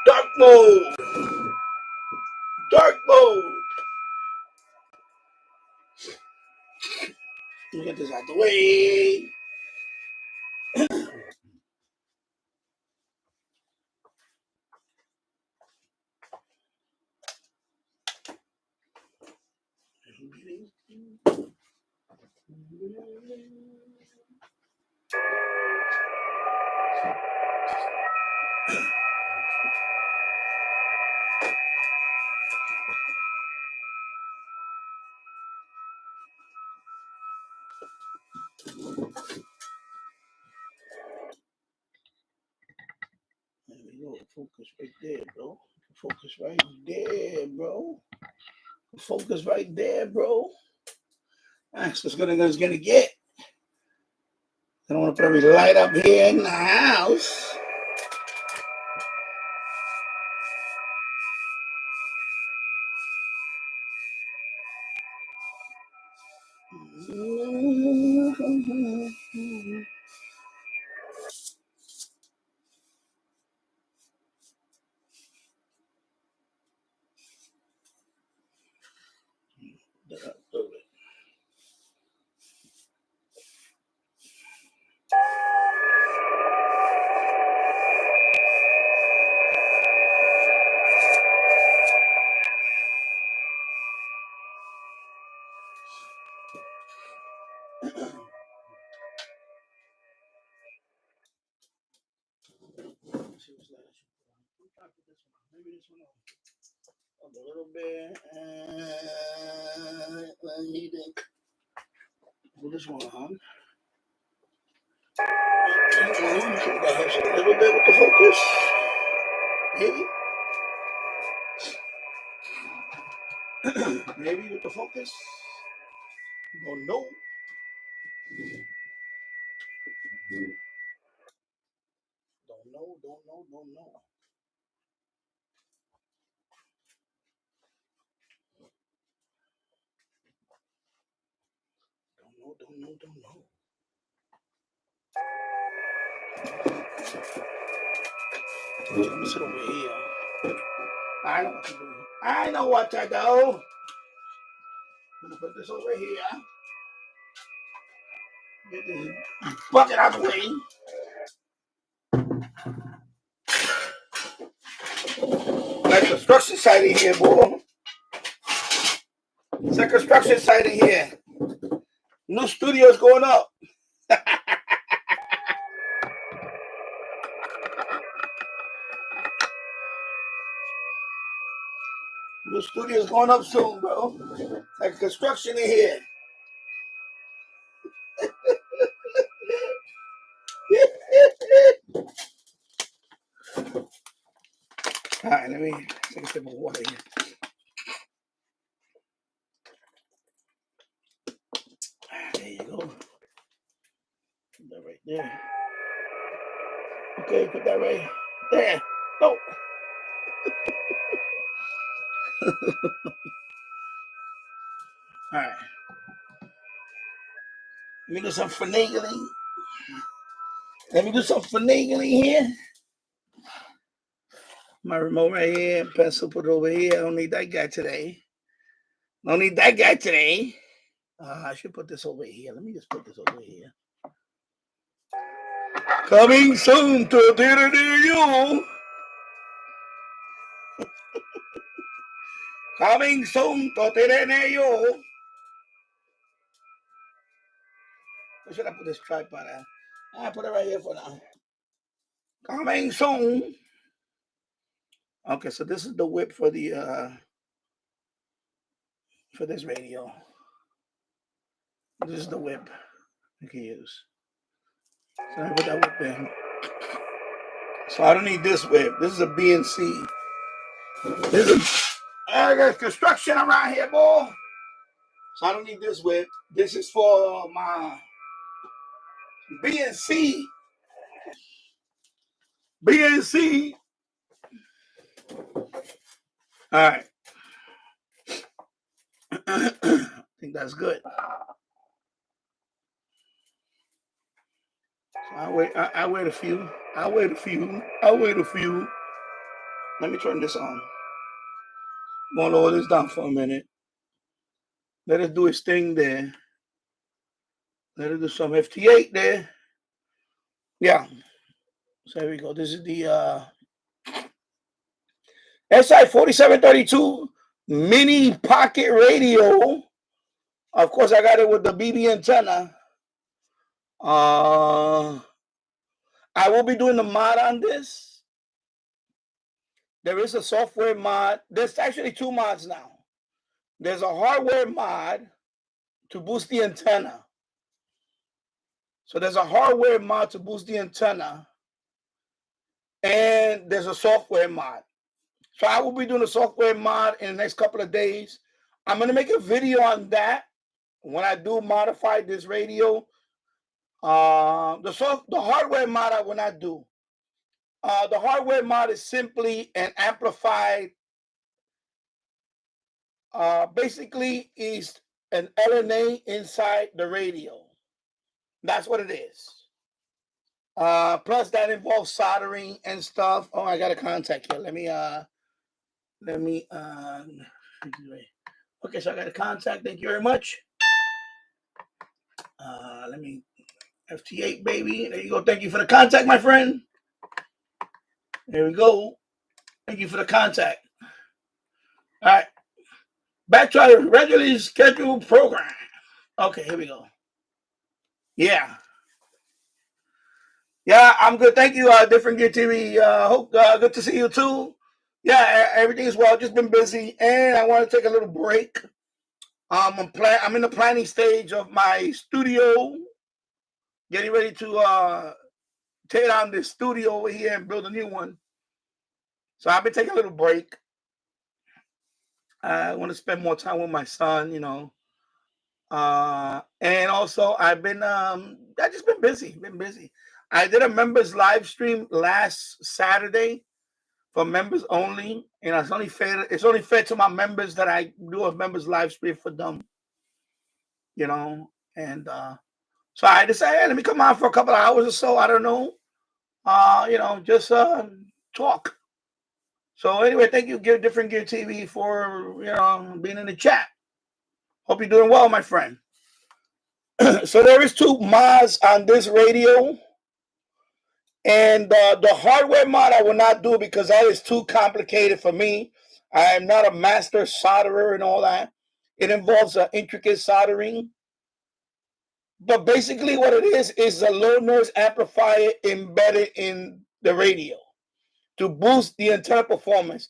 Dark mode. Dark mode. Let me get this out the way. There we go. Focus right there, bro. Focus right there, bro. Focus right there, bro. That's as good as it's gonna get. I don't want to put every light up here in the house. Maybe this one up a little bit. Let me put this one on. That helps a little bit with the focus. Maybe. Maybe with the focus. Don't know. Don't know. Don't know. Let me sit over here. I know what to do. I know what to do. I'm gonna put this over here. Get this bucket out of the way. Like construction site in here, boy. It's a construction site in here. New studios going up. New studios going up soon, bro. Like construction in here. All right, let me take a sip of water here. There you go. Put that right there. Okay, put that right there. No. All right. Let me do some finagling. Here. My remote right here. Pencil put it over here. I don't need that guy today. I should put this over here. Let me just put this over here. Coming soon to a theater near you. Coming soon to a theater near you. Where should I put this tripod at? I put it right here for now. Coming soon. Okay, so this is the whip for the for this radio. This is the whip you can use. So I put that whip there. So I don't need this whip. This is a BNC. I got construction around here, boy. So I don't need this whip. This is for my BNC. All right. I think that's good. So I wait a few. Let me turn this on. I'm gonna lower this down for a minute. Let it do its thing there. Let it do some FT8 there. Yeah. So there we go. This is the SI 4732 mini pocket radio. Of course, I got it with the BB antenna. I will be doing the mod on this. There is a software mod. There's actually two mods now. There's a hardware mod to boost the antenna. So there's a hardware mod to boost the antenna. And there's a software mod. So I will be doing a software mod in the next couple of days. I'm going to make a video on that when I do modify this radio. The hardware mod I will not do. The hardware mod is simply an amplified, basically is an LNA inside the radio. That's what it is. Plus that involves soldering and stuff. Oh, I got a contact here. Let me okay, so I got a contact. Thank you very much. Let me FT8 baby. There you go. Thank you for the contact, my friend. There we go. Thank you for the contact. All right. Back to our regularly scheduled program. Okay, here we go. Yeah. Yeah, I'm good. Thank you, Different Gear TV. Hope good to see you too. Yeah, everything is well. Just been busy, and I want to take a little break. I'm in the planning stage of my studio, getting ready to tear down this studio over here and build a new one. So I've been taking a little break. I want to spend more time with my son, you know. And also I've just been busy. I did a members live stream last Saturday for members only, and it's only fair to my members that I do a members live stream for them, you know. And so I decided, hey, let me come on for a couple of hours or so. I don't know, you know, just talk. So anyway, thank you, Different Gear TV, for being in the chat. Hope you're doing well, my friend. So there is two mods on this radio, and the hardware mod I will not do because that is too complicated for me. I am not a master solderer and all that. It involves intricate soldering. But basically what it is a low noise amplifier embedded in the radio to boost the antenna performance.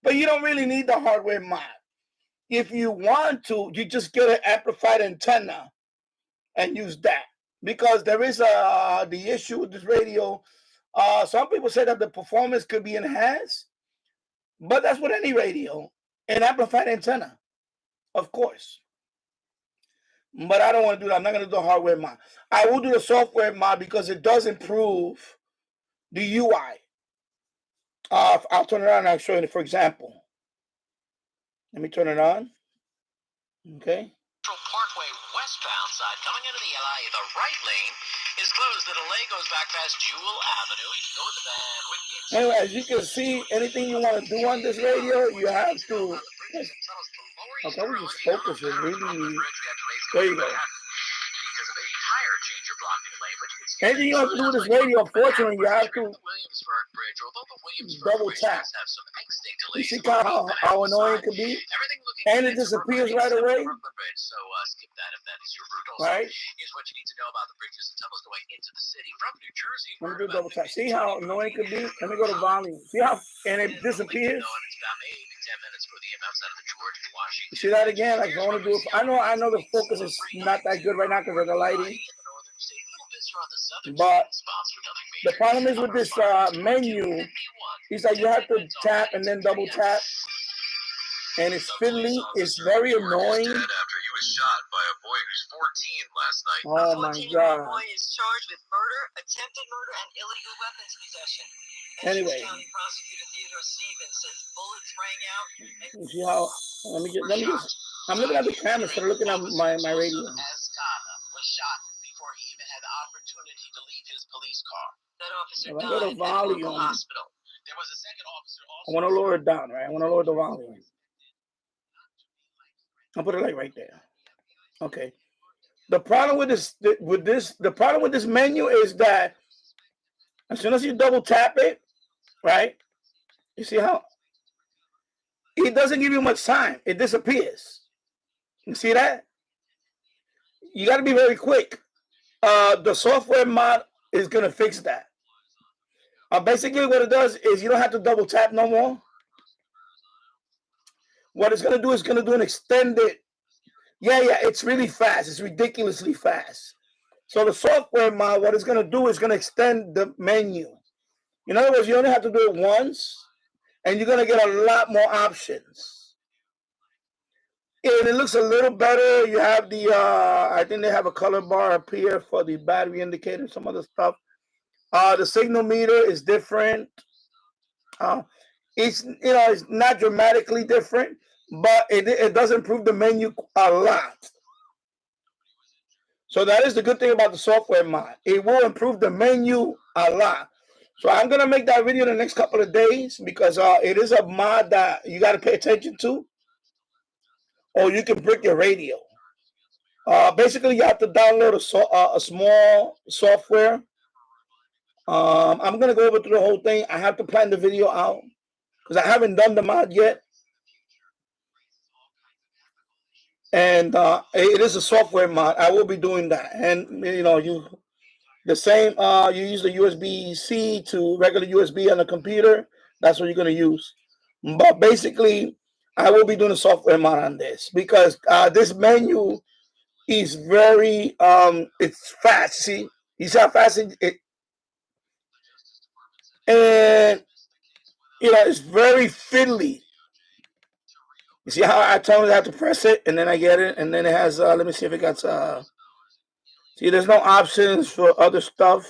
But you don't really need the hardware mod. If you want to, you just get an amplified antenna and use that. Because there is the issue with this radio. Some people say that the performance could be enhanced, but that's with any radio, an amplified antenna, of course. But I don't want to do that. I'm not going to do a hardware mod. I will do the software mod because it does improve the UI. I'll turn it on and I'll show you, for example. Let me turn it on. Okay. Parkway westbound side coming into the LI, the right lane is closed. The delay goes back past Jewel Avenue. You can go with the van with the anyway, as you can see, anything you want to do on this radio, you have to. Okay, we just focus it really. There you go. Anything you have to do with this radio, unfortunately, you have to double tap. You see how annoying it can be? And it disappears right away. Right? Here's what you need to know about the bridges and tunnels going into the city from New Jersey. Let me do double tap. See how annoying it can be? Let me go to volume. See how and it disappears? You see that again? Like I want to do it. I know the focus is not that good right now because of the lighting. But the problem is with this menu is that you have to tap and then double tap. And it's fiddly. It's very annoying. After he was shot by a boy who's 14 last night. Oh my God! The boy is charged with murder, attempted murder, and illegal weapons possession. Anyway, County Prosecutor Theodore Stevens says bullets rang out. You see how? Let me just. I'm looking at the camera instead of looking at my radio. Escada was shot before he even had the opportunity to leave his police car. That officer Go to died at a local volume. hospital. There was a second officer also I want to lower it down, right? I want to lower the volume. I'll put it like right there. Okay. The problem with this menu is that as soon as you double tap it, right? You see how it doesn't give you much time. It disappears. You see that? You got to be very quick. The software mod is gonna fix that. Basically, what it does is you don't have to double tap no more. What it's gonna do is gonna do an extended. Yeah, it's really fast. It's ridiculously fast. So the software mod, what it's gonna do is gonna extend the menu. In other words, you only have to do it once, and you're gonna get a lot more options. And it looks a little better. You have the, I think they have a color bar up here for the battery indicator, some other stuff. The signal meter is different. It's not dramatically different, but it does improve the menu a lot. So that is the good thing about the software mod. It will improve the menu a lot. So I'm gonna make that video in the next couple of days because it is a mod that you got to pay attention to, or you can brick your radio. Basically, you have to download a small software. I'm gonna go over through the whole thing. I have to plan the video out because I haven't done the mod yet. And it is a software mod. I will be doing that. And you use the USB-C to regular USB on the computer. That's what you're going to use. But basically, I will be doing a software mod on this because this menu is very it's fast. See how fast it and it's very fiddly. You see how I told it I have to press it and then I get it, and then it has let me see if it got see, there's no options for other stuff.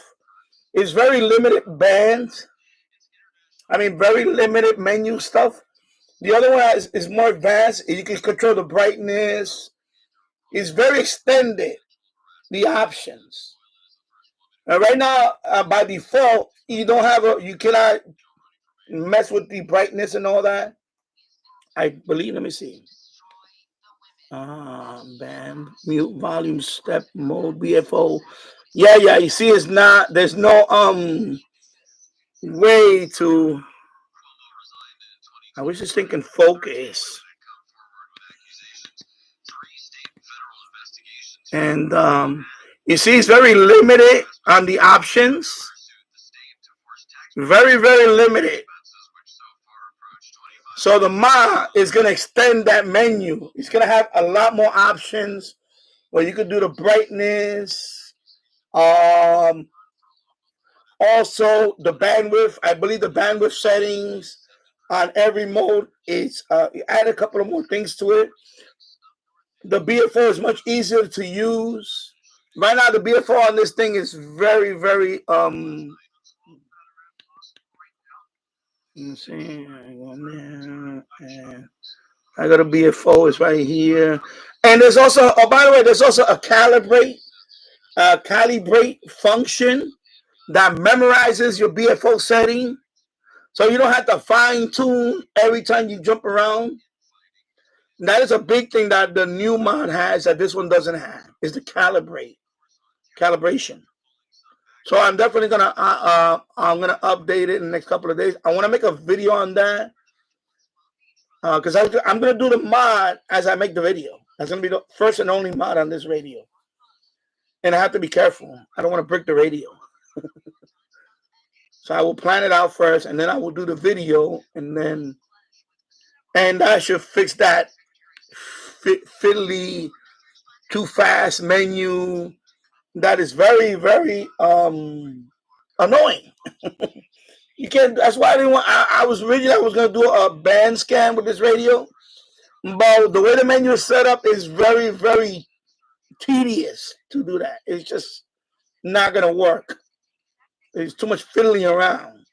It's very limited bands. I mean, very limited menu stuff. The other one is more advanced. You can control the brightness. It's very extended, the options. And right now, by default, you cannot mess with the brightness and all that. I believe, let me see. Band, mute, volume, step, mode, BFO. Yeah, you see there's no way to, I was just thinking focus. And you see it's very limited on the options. Very, very limited. So the mod is going to extend that menu. It's going to have a lot more options where you could do the brightness. Also, the bandwidth. I believe the bandwidth settings on every mode is add a couple of more things to it. The BFO is much easier to use. Right now, the BFO on this thing is very, very let's see. I got a BFO. It's right here, and there's also. Oh, by the way, there's also a calibrate function that memorizes your BFO setting, so you don't have to fine tune every time you jump around. And that is a big thing that the new mod has that this one doesn't have. Is the calibration. So I'm definitely gonna update it in the next couple of days. I want to make a video on that because I'm gonna do the mod as I make the video. That's gonna be the first and only mod on this radio, and I have to be careful. I don't want to break the radio, so I will plan it out first, and then I will do the video, and I should fix that fiddly, too fast menu. That is very, very annoying. You can't. That's why I didn't want. I was going to do a band scan with this radio, but the way the menu is set up is very, very tedious to do that. It's just not going to work. There's too much fiddling around,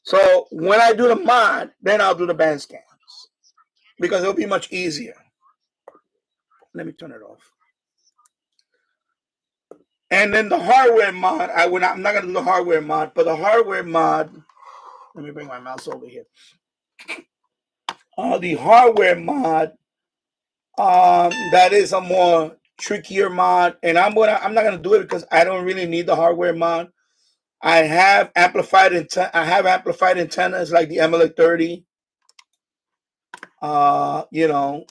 So when I do the mod, then I'll do the band scans because it'll be much easier. Let me turn it off. And then the hardware mod, I'm not going to do the hardware mod, but the hardware mod Let me bring my mouse over here. The hardware mod, that is a more trickier mod, and I'm not gonna do it because I don't really need the hardware mod. I have amplified antennas like the MLA 30. You know,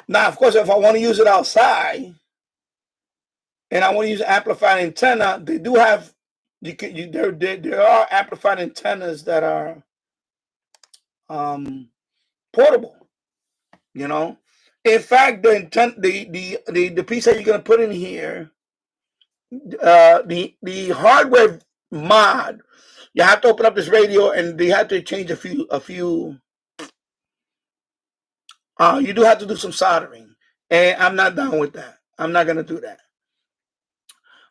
now of course if I want to use it outside and I want to use an amplified antenna, they do have there are amplified antennas that are portable. You know, in fact, the piece that you're gonna put in here, the hardware mod, you have to open up this radio and you have to change a few. You do have to do some soldering, and I'm not done with that. I'm not gonna do that.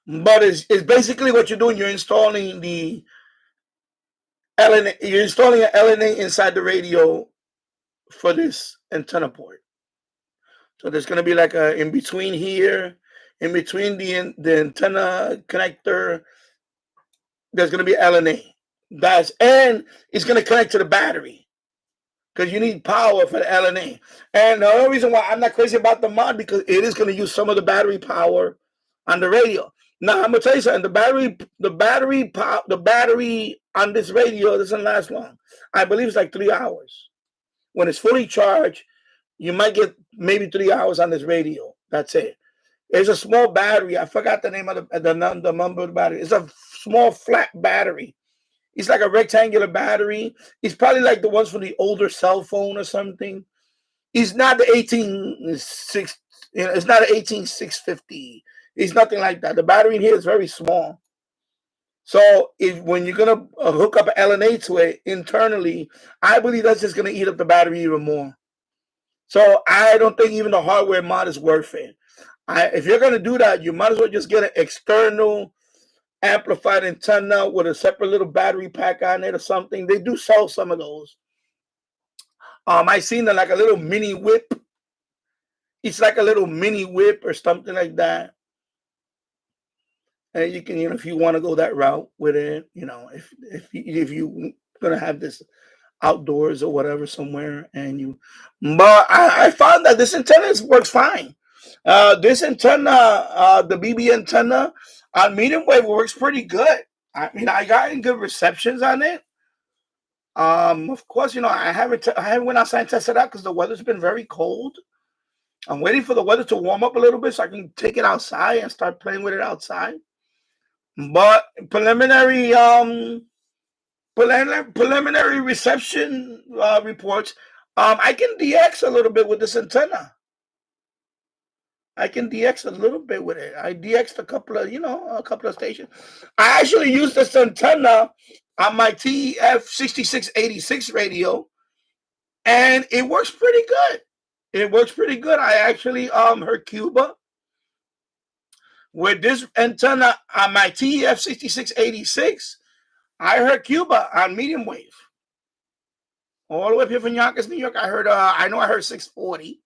But it's basically what you're doing. You're installing the LNA. You're installing an LNA inside the radio for this antenna port. So there's going to be like a in between here, in between the antenna connector. There's going to be LNA. And it's going to connect to the battery because you need power for the LNA. And the only reason why I'm not crazy about the mod because it is going to use some of the battery power on the radio. Now I'm gonna tell you something. The battery on this radio doesn't last long. I believe it's like 3 hours. When it's fully charged, you might get maybe 3 hours on this radio. That's it. It's a small battery. I forgot the name of the number of the battery. It's a small flat battery. It's like a rectangular battery. It's probably like the ones from the older cell phone or something. It's not the 186. It's not an 18650. It's nothing like that. The battery in here is very small. So when you're gonna hook up an LNA to it internally, I believe that's just gonna eat up the battery even more. So I don't think even the hardware mod is worth it. If you're gonna do that, you might as well just get an external amplified antenna with a separate little battery pack on it or something. They do sell some of those. I seen them like a little mini whip. It's like a little mini whip or something like that. And you can, if you want to go that route with it, if you gonna have this outdoors or whatever somewhere, but I found that this antenna works fine. This antenna, the BB antenna on medium wave works pretty good. I mean, I got good receptions on it. Of course, I haven't went outside and tested it out because the weather's been very cold. I'm waiting for the weather to warm up a little bit so I can take it outside and start playing with it outside. But preliminary reception reports, I can DX a little bit with this antenna. I can DX a little bit with it. I DXed a couple of stations. I actually used this antenna on my TF6686 radio, and it works pretty good. I actually heard Cuba with this antenna on my TF6686. I heard Cuba on medium wave. All the way up here from Yonkers, New York. I heard 640.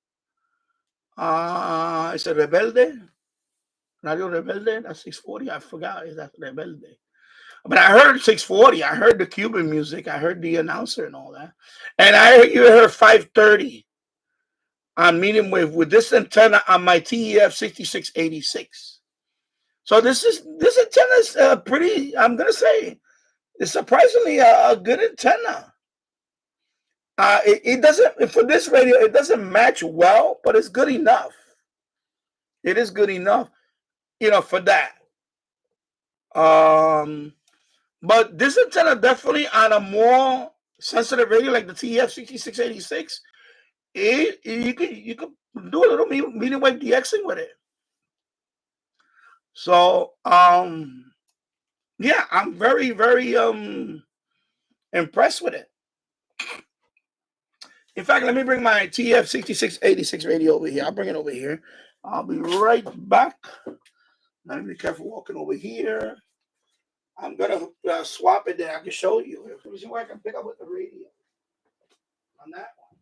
It's a Rebelde. Radio Rebelde. That's 640. I forgot. Is that Rebelde? But I heard 640. I heard the Cuban music. I heard the announcer and all that. And you heard 530 on medium wave with this antenna on my TEF 6686. So this antenna is pretty, I'm going to say, it's surprisingly a good antenna. It doesn't, for this radio, it doesn't match well, but it's good enough. It is good enough, for that. But this antenna definitely on a more sensitive radio like the TF6686, you could do a little medium wave DXing with it. So yeah, I'm very, very impressed with it. In fact, let me bring my TF6686 radio over here. I'll bring it over here. I'll be right back. Let me be careful walking over here. I'm gonna swap it there. I can show you. Let me see where I can pick up with the radio on that one.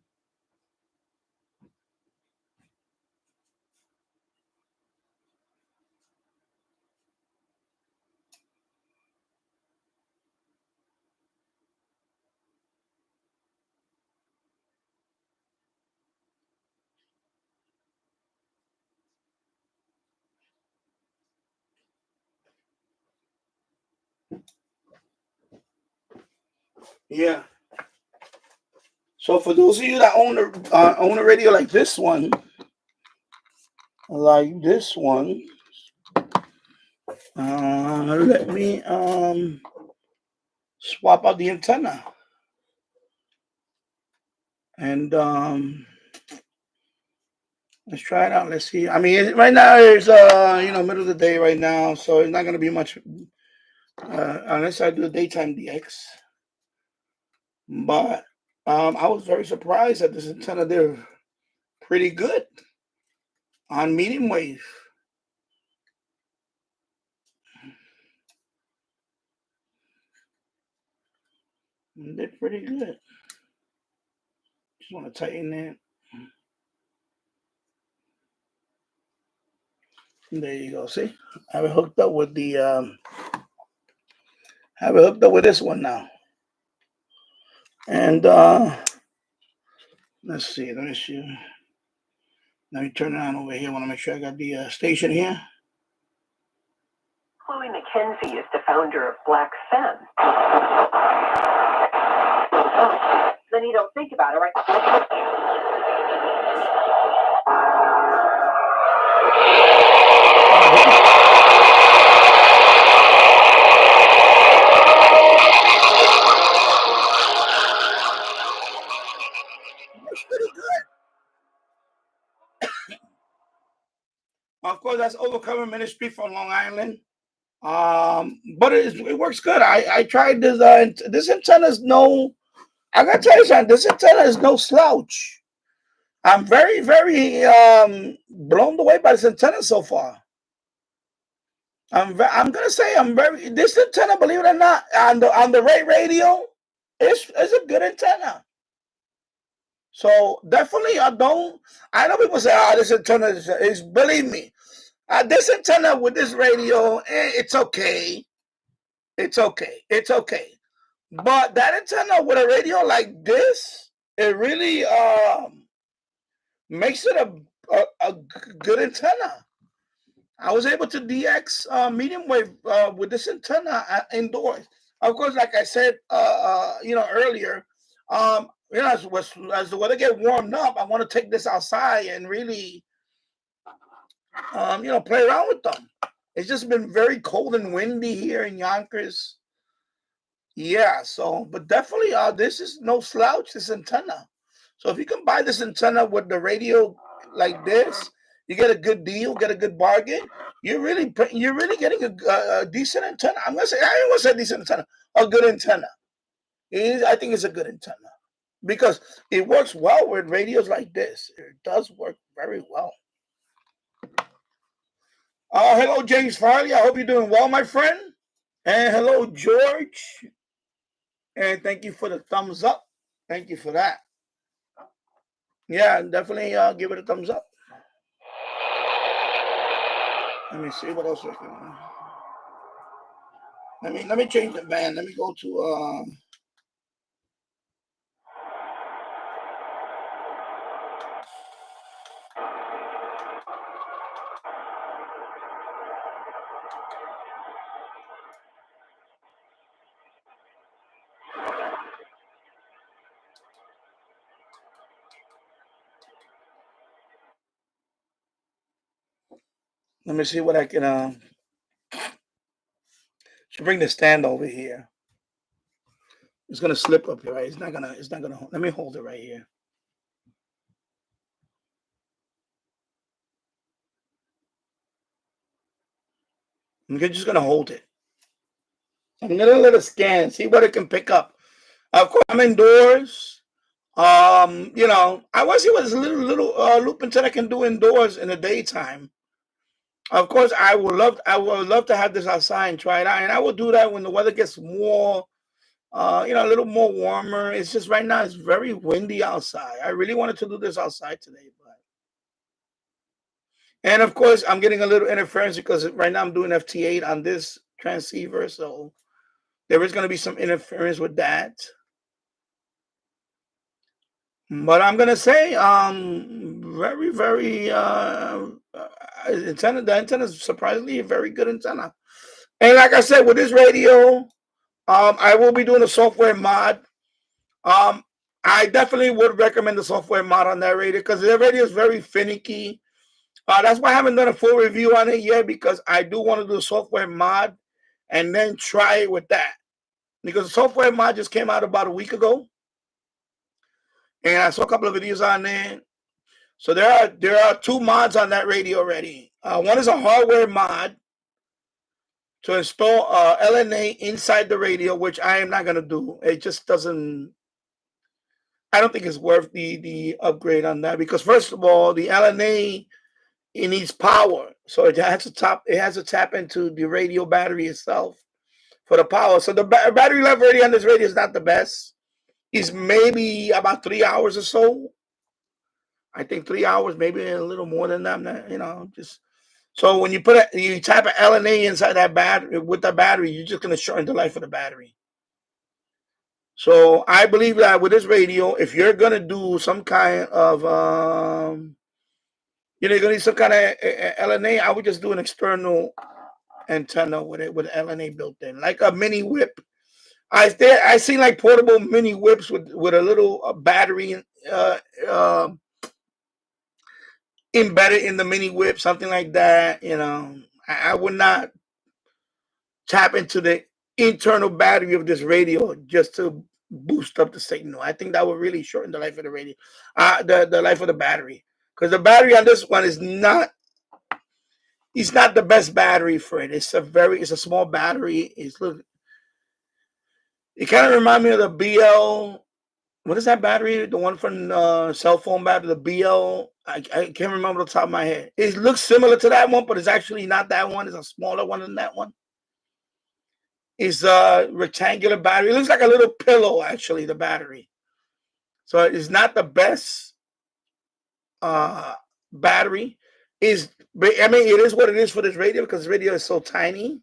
Yeah. So for those of you that own a radio like this one, let me swap out the antenna. And let's try it out. Let's see. I mean, right now it's middle of the day right now, so it's not gonna be much unless I do a daytime DX. But I was very surprised that this antenna did pretty good on medium wave. It did pretty good. Just want to tighten it. There you go. See, I have it hooked up with this one now. And let's see. Let me turn it on over here. I want to make sure I got the station here. Chloe McKenzie is the founder of Black Femme. Then you don't think about it, right? It's pretty good. Of course, that's Overcomer Ministry from Long Island. But it works good. I tried this. This antenna is no. I gotta tell you something. This antenna is no slouch. I'm very, very blown away by this antenna so far. I'm gonna say this antenna, believe it or not, on the Ray radio, it's a good antenna. So definitely, I know people say, this antenna is believe me, this antenna with this radio, it's okay. It's okay. But that antenna with a radio like this, it really makes it a good antenna. I was able to DX medium wave with this antenna indoors. Of course, like I said, earlier, as the weather get warmed up, I want to take this outside and really, play around with them. It's just been very cold and windy here in Yonkers. Yeah, so, but definitely, this is no slouch, this antenna. So if you can buy this antenna with the radio like this, you get a good deal, get a good bargain. You're really getting a decent antenna. I ain't gonna say decent antenna, a good antenna. I think it's a good antenna because it works well with radios like this. It does work very well. Hello, James Farley. I hope you're doing well, my friend. And hello, George. And thank you for the thumbs up. Thank you for that. Yeah, definitely give it a thumbs up. Let me see what else we can. Let me change the band. Let me go to let me see what I can should bring the stand over here. It's gonna slip up here, right? It's not gonna let me hold it right here. I'm just gonna hold it. I'm gonna let it scan, see what it can pick up. Of course, I'm indoors. I want to see what this little loop antenna can do indoors in the daytime. Of course, I would love to have this outside and try it out, and I will do that when the weather gets more, a little more warmer. It's just right now it's very windy outside. I really wanted to do this outside today, and of course, I'm getting a little interference because right now I'm doing FT8 on this transceiver, so there is going to be some interference with that. But I'm gonna say, very, very antenna. The antenna is surprisingly a very good antenna. And like I said, with this radio, I will be doing a software mod I definitely would recommend the software mod on that radio because the radio is very finicky. That's why I haven't done a full review on it yet, because I do want to do a software mod and then try it with that. Because the software mod just came out about a week ago, and I saw a couple of videos on there. So there are 2 mods on that radio already. One is a hardware mod to install LNA inside the radio, which I am not going to do. It just doesn't. I don't think it's worth the upgrade on that, because first of all, the LNA, it needs power, so it has to tap into the radio battery itself for the power. So the battery life radio on this radio is not the best. It's maybe about 3 hours or so. I think 3 hours, maybe a little more than that. Just so when you tap an LNA inside that battery with the battery, you're just gonna shorten the life of the battery. So I believe that with this radio, if you're gonna do some kind of you're gonna need some kind of LNA, I would just do an external antenna with LNA built in, like a mini whip. I seen like portable mini whips with a little battery embedded in the mini whip, something like that. I would not tap into the internal battery of this radio just to boost up the signal. I think that would really shorten the life of the radio, the life of the battery, because the battery on this one is not. It's not the best battery for it. It's a small battery. It kind of reminds me of the BL. What is that battery? The one from cell phone battery, the BL. I can't remember the top of my head. It looks similar to that one, but it's actually not that one. It's a smaller one than that one. It's a rectangular battery. It looks like a little pillow, actually, the battery. So it's not the best battery. It is what it is for this radio, because the radio is so tiny.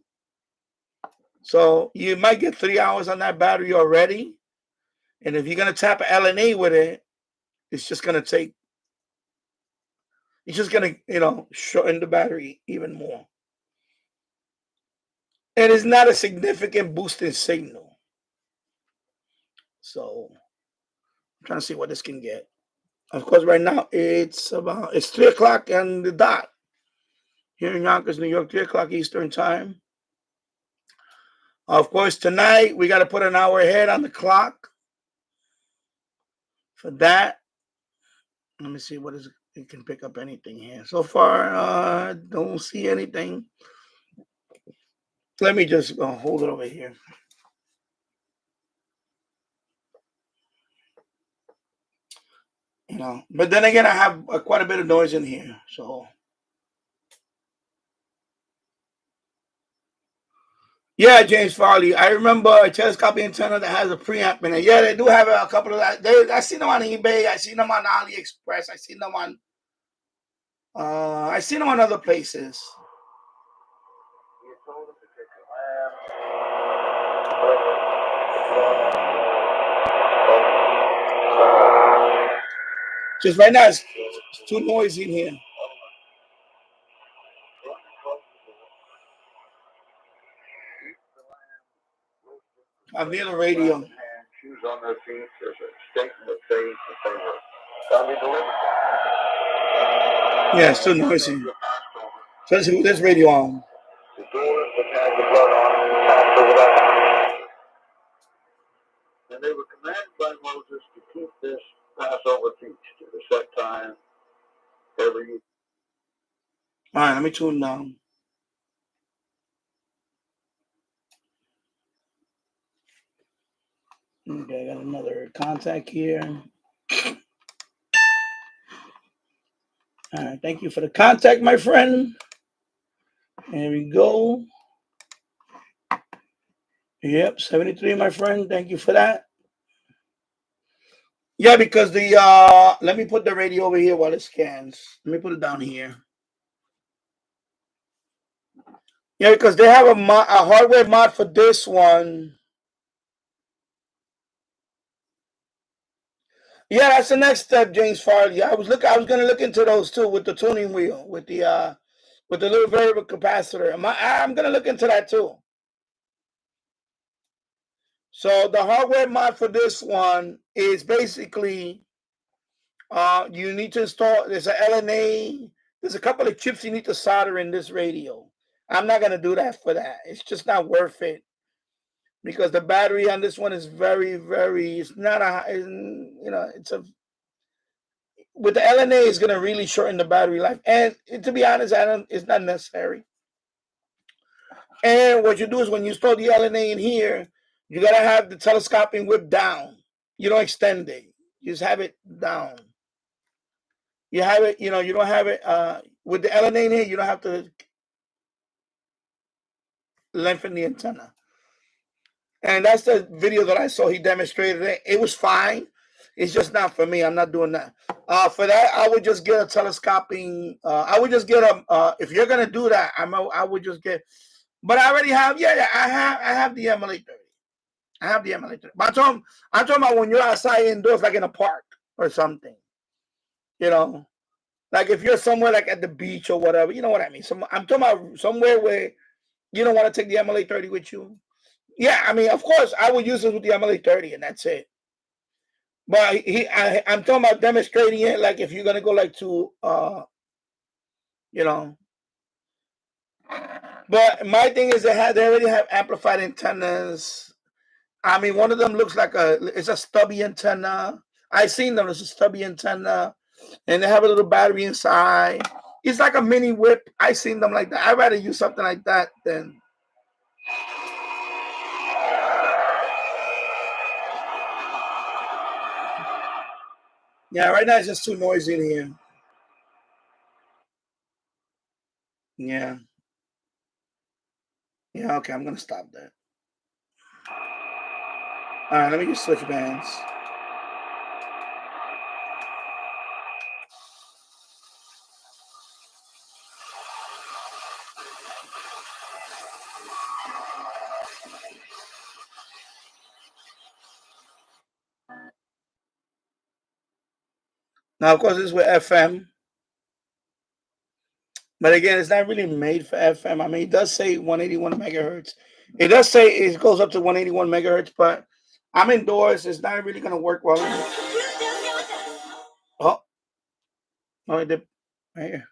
So you might get 3 hours on that battery already. And if you're going to tap an LNA with it, it's just going to shorten the battery even more. And it's not a significant boost in signal. So I'm trying to see what this can get. Of course, right now it's 3 o'clock on the dot. Here in Yonkers, New York, 3 o'clock Eastern time. Of course, tonight we got to put an hour ahead on the clock for that. Let me see what it can pick up anything here. So far, don't see anything. Let me just hold it over here. But then again, I have quite a bit of noise in here. So, yeah, James Farley. I remember a telescopic antenna that has a preamp in it. Yeah, they do have a couple of that. I seen them on eBay. I seen them on AliExpress. I seen them on other places. Just right now, it's too noisy in here. I'm near the radio. Shoes on their feet. There's a statement of faith that they were going to be delivered. Yeah, it's too noisy. So let's see what this radio on. The doors that had the blood on them passed over that. And they were commanded by Moses to keep this Passover feast at a set time every year. All right, let me tune down. Okay, I got another contact here. All right, thank you for the contact, my friend. There we go. Yep, 73, my friend. Thank you for that. Yeah, because let me put the radio over here while it scans. Let me put it down here. Yeah, because they have a hardware mod for this one. Yeah, that's the next step, James Farley. I was gonna look into those too, with the tuning wheel, with the little variable capacitor. I'm gonna look into that too. So the hardware mod for this one is basically you need to install. There's an LNA. There's a couple of chips you need to solder in this radio. I'm not gonna do that for that. It's just not worth it because the battery on this one is very, very. It's not a. It's a. With the LNA, it's gonna really shorten the battery life. And to be honest, it's not necessary. And what you do is when you install the LNA in here, you gotta have the telescoping whip down. You don't extend it. You just have it down. You have it, you don't have it with the LNA in here, you don't have to lengthen the antenna. And that's the video that I saw. He demonstrated it. It was fine. It's just not for me. I'm not doing that. For that, I would just get a telescoping. I would just get a. If you're gonna do that, I would just get. But I already have. Yeah. I have the MLA 30. I have the MLA 30. But I'm talking about when you're outside indoors, like in a park or something. Like if you're somewhere like at the beach or whatever, you know what I mean. I'm talking about somewhere where you don't want to take the MLA 30 with you. Yeah, I mean, of course, I would use it with the MLA 30, and that's it. But I'm talking about demonstrating it, like if you're gonna go like to, But my thing is they already have amplified antennas. I mean, one of them looks like it's a stubby antenna. I've seen them. It's a stubby antenna, and they have a little battery inside. It's like a mini whip. I've seen them like that. I'd rather use something like that than. Yeah, right now it's just too noisy in here. Yeah. Yeah, okay, I'm gonna stop that. Alright, let me just switch bands. Now, of course, this is with FM. But again, it's not really made for FM. I mean, it does say 181 megahertz. It does say it goes up to 181 megahertz, but I'm indoors. It's not really going to work well. Oh, it did. Right here.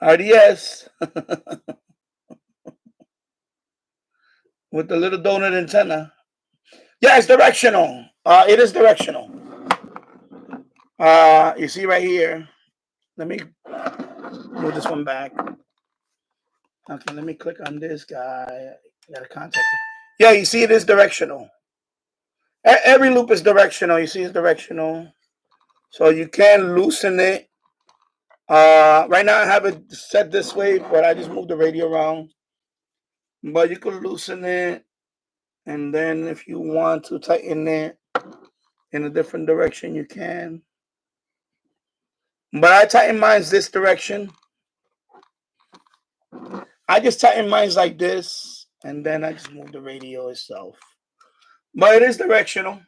RDS. With the little donut antenna. Yeah, it's directional. It is directional. You see right here. Let me move this one back. Okay, let me click on this guy. I gotta contact him. Yeah, you see it is directional. Every loop is directional. You see it's directional. So you can loosen it. Right now I have it set this way, but I just moved the radio around. But you can loosen it. And then if you want to tighten it in a different direction, you can. But I tighten mine this direction. I just tighten mine like this. And then I just move the radio itself. But it is directional.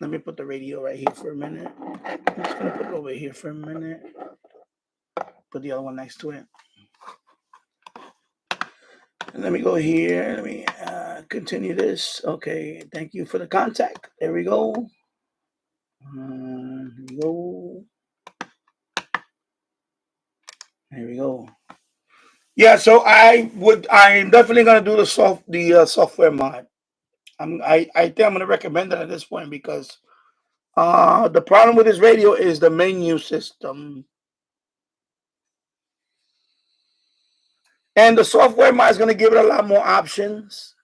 Let me put the radio right here for a minute. I'm just going to put it over here for a minute. Put the other one next to it. And let me go here. Let me continue this. Okay. Thank you for the contact. There we go. Here we go. There we go. Yeah. So I'm definitely going to do the software mod. I think I'm going to recommend that at this point because the problem with this radio is the menu system. And the software mod is going to give it a lot more options.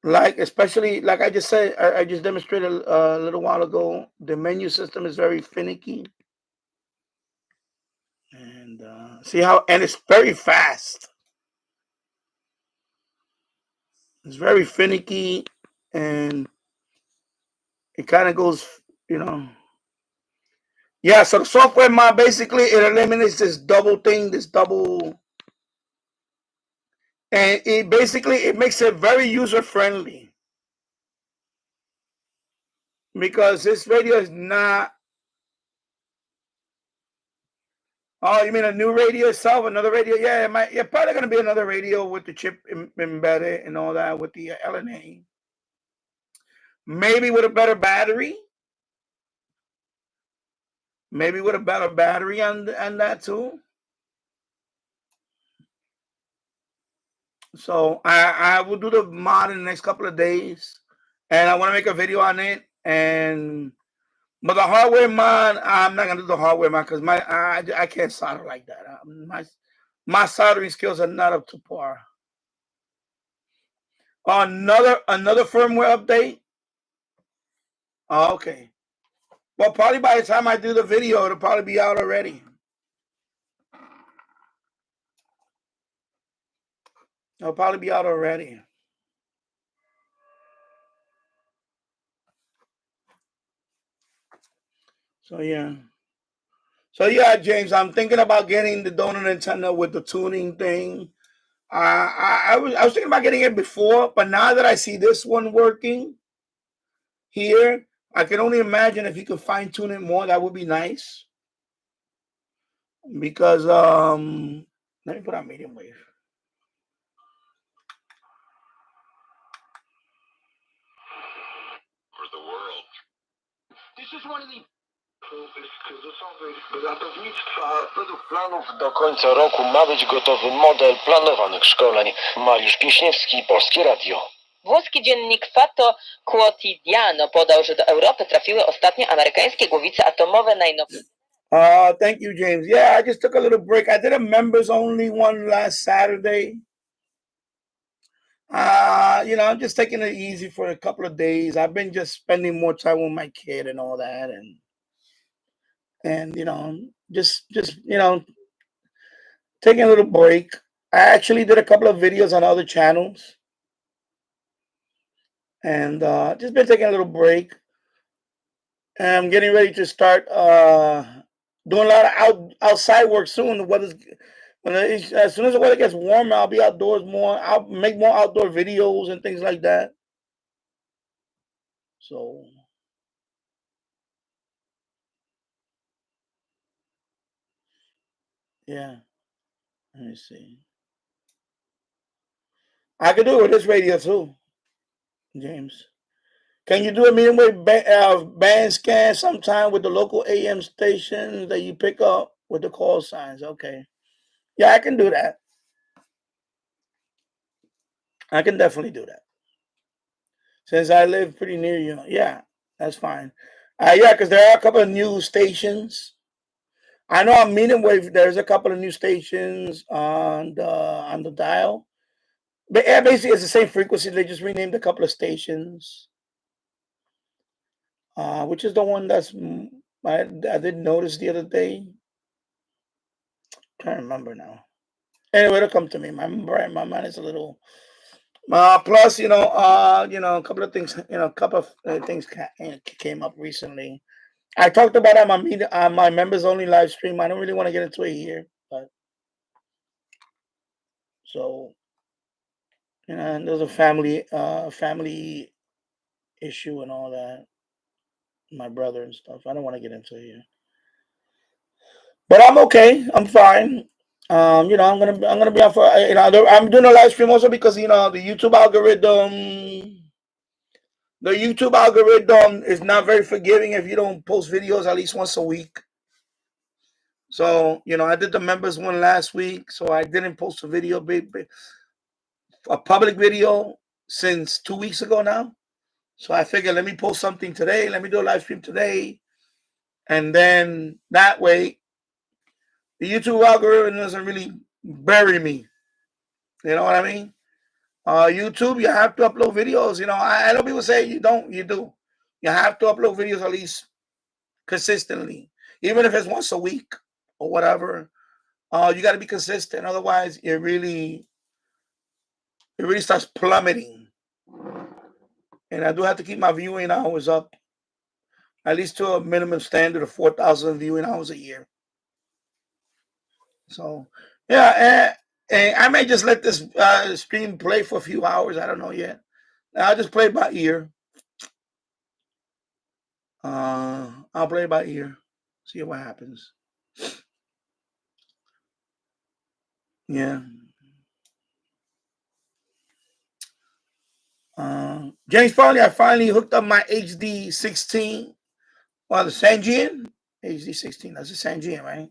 Like, especially, like I just said, I just demonstrated a little while ago, the menu system is very finicky. And and it's very fast. It's very finicky and it kind of goes, Yeah, so the software mod, basically, it eliminates this double thing, and it makes it very user-friendly. Because this radio is not Oh, you mean a new radio itself? Another radio? Yeah, it might. Yeah, probably gonna be another radio with the chip embedded and all that with the LNA. Maybe with a better battery. Maybe with a better battery on that too. So I will do the mod in the next couple of days, and I want to make a video on it. But the hardware mod, I'm not gonna do the hardware mod because I can't solder like that. My soldering skills are not up to par. Another firmware update. Oh, okay. Well, probably by the time I do the video, it'll probably be out already. It'll probably be out already. So yeah. So yeah, James, I'm thinking about getting the donor antenna with the tuning thing. I was thinking about getting it before, but now that I see this one working here, I can only imagine if you could fine tune it more. That would be nice. Because let me put on medium wave. For the world. This is one of the według planów do końca roku ma być gotowy model planowanych szkoleń. Mariusz Pieśniewski, Polskie Radio. Włoski dziennik Fatto Quotidiano podał, że do Europy trafiły ostatnio amerykańskie głowice atomowe najnowsze. Thank you, James. Yeah, I just took a little break. I did a members only one last Saturday. I'm just taking it easy for a couple of days. I've been just spending more time with my kid and all that, and just taking a little break. I actually did a couple of videos on other channels, and just been taking a little break. And I'm getting ready to start doing a lot of outside work soon. As soon as the weather gets warmer, I'll be outdoors more. I'll make more outdoor videos and things like that. So yeah, let me see. I can do it with this radio too, James. Can you do a medium wave band scan sometime with the local AM stations that you pick up with the call signs? Okay. Yeah, I can do that. I can definitely do that. Since I live pretty near you. Yeah, that's fine. Yeah, because there are a couple of new stations. I know on medium wave there's a couple of new stations on the dial. But yeah, basically it's the same frequency. They just renamed a couple of stations. Which is the one that's I didn't notice the other day. Can't remember now. Anyway, it'll come to me. My mind is a little. Plus, a couple of things. A couple of things came up recently. I talked about it on my members only live stream. I don't really want to get into it here, but so and there's a family issue and all that. My brother and stuff. I don't want to get into it here. But I'm okay. I'm fine. I'm gonna be on for I'm doing a live stream also because the YouTube algorithm. The YouTube algorithm is not very forgiving if you don't post videos at least once a week. So I did the members one last week, so I didn't post a public video since 2 weeks ago now. So I figured let me post something today. Let me do a live stream today, and then that way the YouTube algorithm doesn't really bury me. You know what I mean? YouTube, you have to upload videos. I know people say you don't. You do. You have to upload videos at least consistently, even if it's once a week or whatever. You got to be consistent. Otherwise, it really starts plummeting. And I do have to keep my viewing hours up, at least to a minimum standard of 4,000 viewing hours a year. So, yeah, and I may just let this stream play for a few hours. I don't know yet. I'll just play by ear. I'll play by ear. See what happens. Yeah. James Farley, I finally hooked up my HD 16. Well, the Sanjian HD 16. That's a Sanjian, right?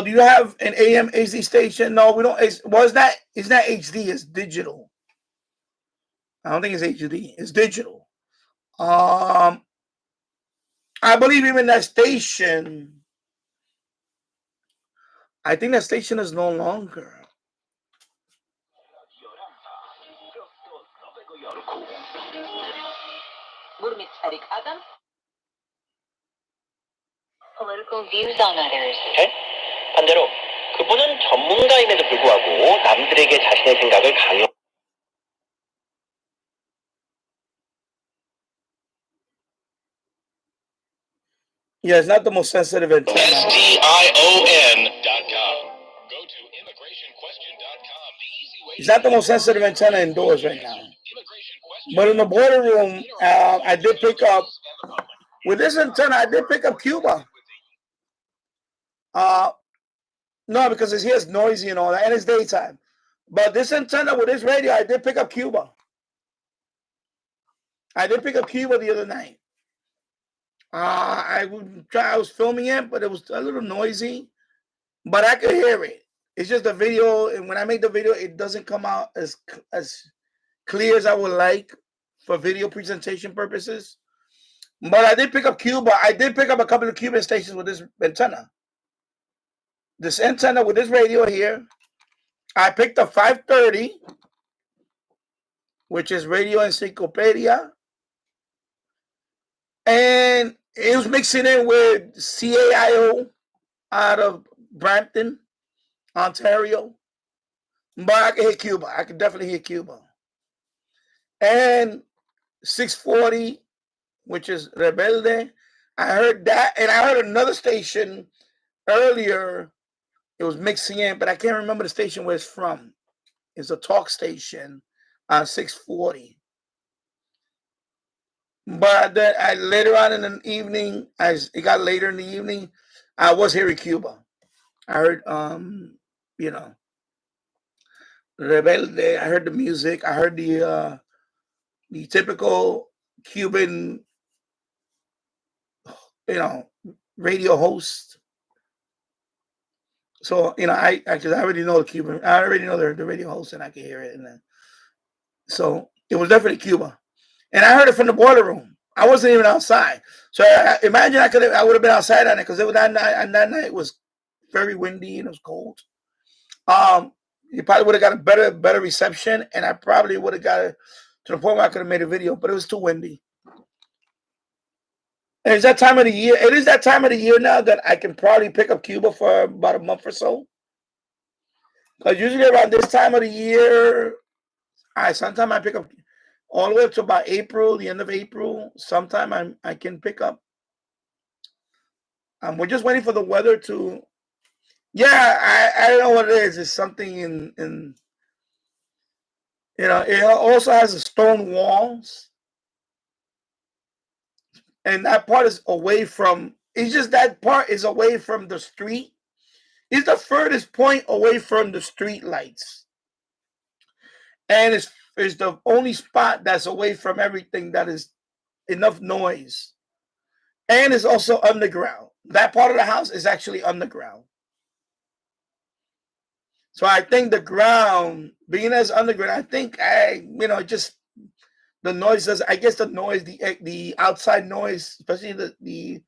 Do you have an AM HD station? No, we don't. It's not HD. It's digital. I don't think it's HD. It's digital. I believe even that station. I think that station is no longer. Political views on others. 반대로 그분은 전문가임에도 불구하고 남들에게 자신의 생각을 강요. Yeah, it's not the most sensitive antenna. SDION.com. Go to immigrationquestion.com. The easy way. It's not the most sensitive antenna indoors right now. But in the border room, I did pick up, with this antenna, I did pick up Cuba. No, because it's here, it's noisy and all that, and it's daytime. But this antenna with this radio, I did pick up Cuba. I did pick up Cuba the other night. I was filming it, but it was a little noisy. But I could hear it. It's just the video, and when I make the video, it doesn't come out as clear as I would like for video presentation purposes. But I did pick up Cuba. I did pick up a couple of Cuban stations with this antenna. This antenna with this radio here. I picked up 530, which is Radio Encyclopedia. And it was mixing in with CAIO out of Brampton, Ontario. But I can hear Cuba. I can definitely hear Cuba. And 640, which is Rebelde. I heard that. And I heard another station earlier. It was mixing in, but I can't remember the station where it's from. It's a talk station on 640. But then later on in the evening, as it got later in the evening, I was hearing Cuba. I heard, Rebelde. I heard the music. I heard the typical Cuban, radio host. So, I already know the Cuban. I already know the radio host, and I can hear it. And then, so it was definitely Cuba. And I heard it from the boiler room. I wasn't even outside. So imagine I would have been outside on it, because that night it was very windy and it was cold. You probably would have got a better reception, and I probably would have got it to the point where I could have made a video, but it was too windy. And it's that time of the year. It is that time of the year now that I can probably pick up Cuba for about a month or so. Because usually around this time of the year, sometimes I pick up all the way up to about April, the end of April. Sometime I can pick up. We're just waiting for the weather to. Yeah, I don't know what it is. It's something in. It also has the stone walls, and that part is away from. It's just that part is away from the street. It's the furthest point away from the street lights, and it's the only spot that's away from everything that is enough noise. And it's also underground. That part of the house is actually underground. So I think the ground, being as underground, I think just the noise does. I guess the noise, the outside noise, especially the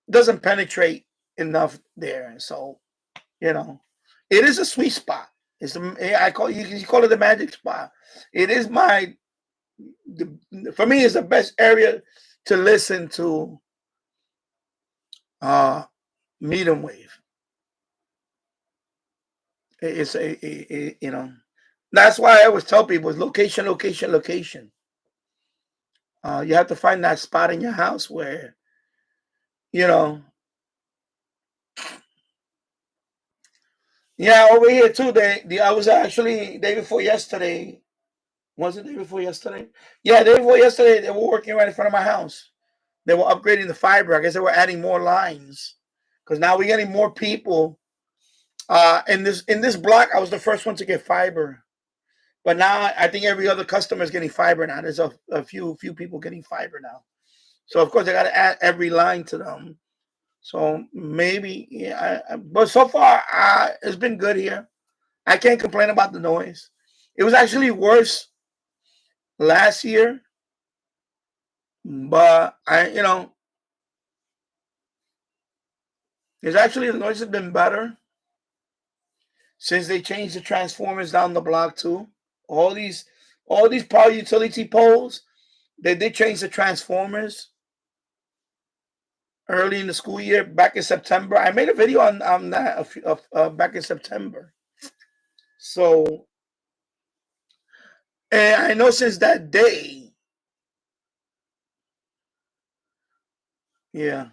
doesn't penetrate enough there. So, it is a sweet spot. It's you call it the magic spot. It is for me, it's the best area to listen to medium wave. It's that's why I always tell people it's location. You have to find that spot in your house where, yeah, over here too. I was actually day before yesterday. Was it day before yesterday? Yeah, day before yesterday, they were working right in front of my house. They were upgrading the fiber. I guess they were adding more lines, because now we're getting more people In this block, I was the first one to get fiber. But now I think every other customer is getting fiber now. There's a few people getting fiber now. So of course they got to add every line to them. So maybe, yeah. But so far, it's been good here. I can't complain about the noise. It was actually worse last year, but it's actually the noise has been better since they changed the transformers down the block too. All these power utility poles, they did change the transformers early in the school year, back in September. I made a video on that back in September. So, and I know since that day, yeah.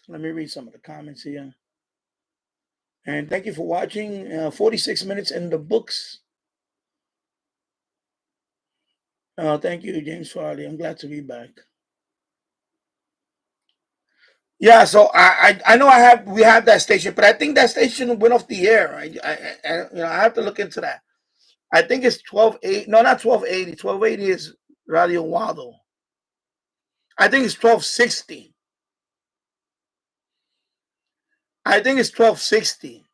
Let me read some of the comments here. And thank you for watching. 46 minutes in the books. Thank you, James Farley. I'm glad to be back. Yeah, so I know we have that station, but I think that station went off the air. I have to look into that. I think it's 1280. No, not 1280. 1280 is Radio Wado. I think it's 1260. I think it's 1260.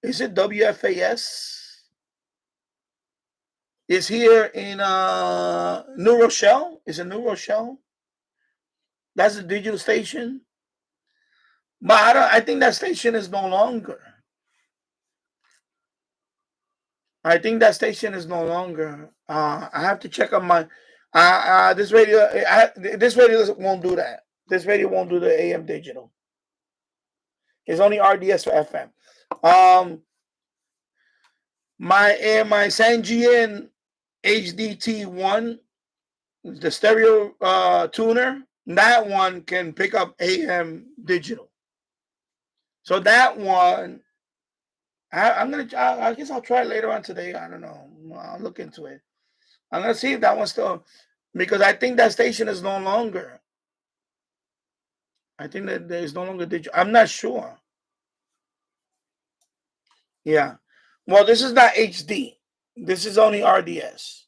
Is it WFAS? Is here in New Rochelle? Is it New Rochelle? That's a digital station. But I think that station is no longer. I think that station is no longer. I have to check on my this radio. This radio won't do that. This radio won't do the AM digital. It's only RDS for FM. My Sanjian HDT1, the stereo tuner, that one can pick up AM digital. So that one, I guess I'll try it later on today. I don't know. I'll look into it. I'm gonna see if that one's still, because I think that station is no longer. I think that there is no longer digital. I'm not sure. Yeah. Well, this is not HD. This is only RDS.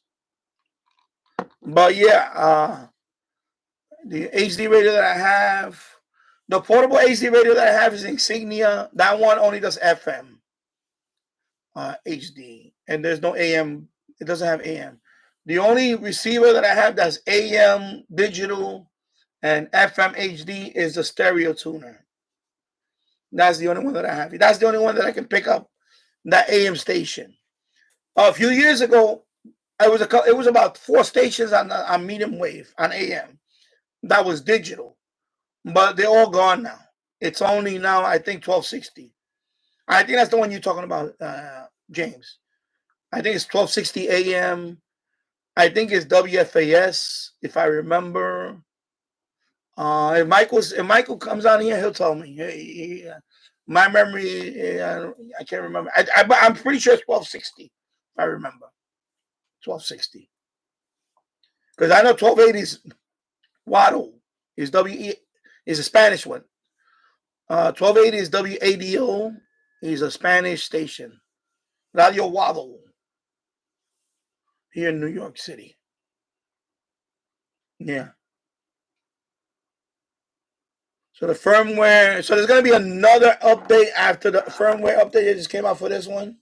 But yeah, the HD radio that I have, the portable HD radio that I have is Insignia. That one only does FM HD, and there's no AM. It doesn't have AM. The only receiver that I have that's AM digital and FM HD is the stereo tuner. That's the only one that I have. That's the only one that I can pick up that AM station. A few years ago, it was about 4 stations on medium wave on AM that was digital, but they're all gone now. It's only now, I think, 1260. I think that's the one you're talking about, James. I think it's 1260 AM. I think it's WFAS, if I remember. If Michael comes on here, he'll tell me. My memory, I can't remember. I'm pretty sure it's 1260, if I remember. 1260. Because I know 1280 is Wado, is is a Spanish one. 1280 is WADO, is a Spanish station. Radio Wado, here in New York City. Yeah. So the firmware, so there's going to be another update after the firmware update that just came out for this one.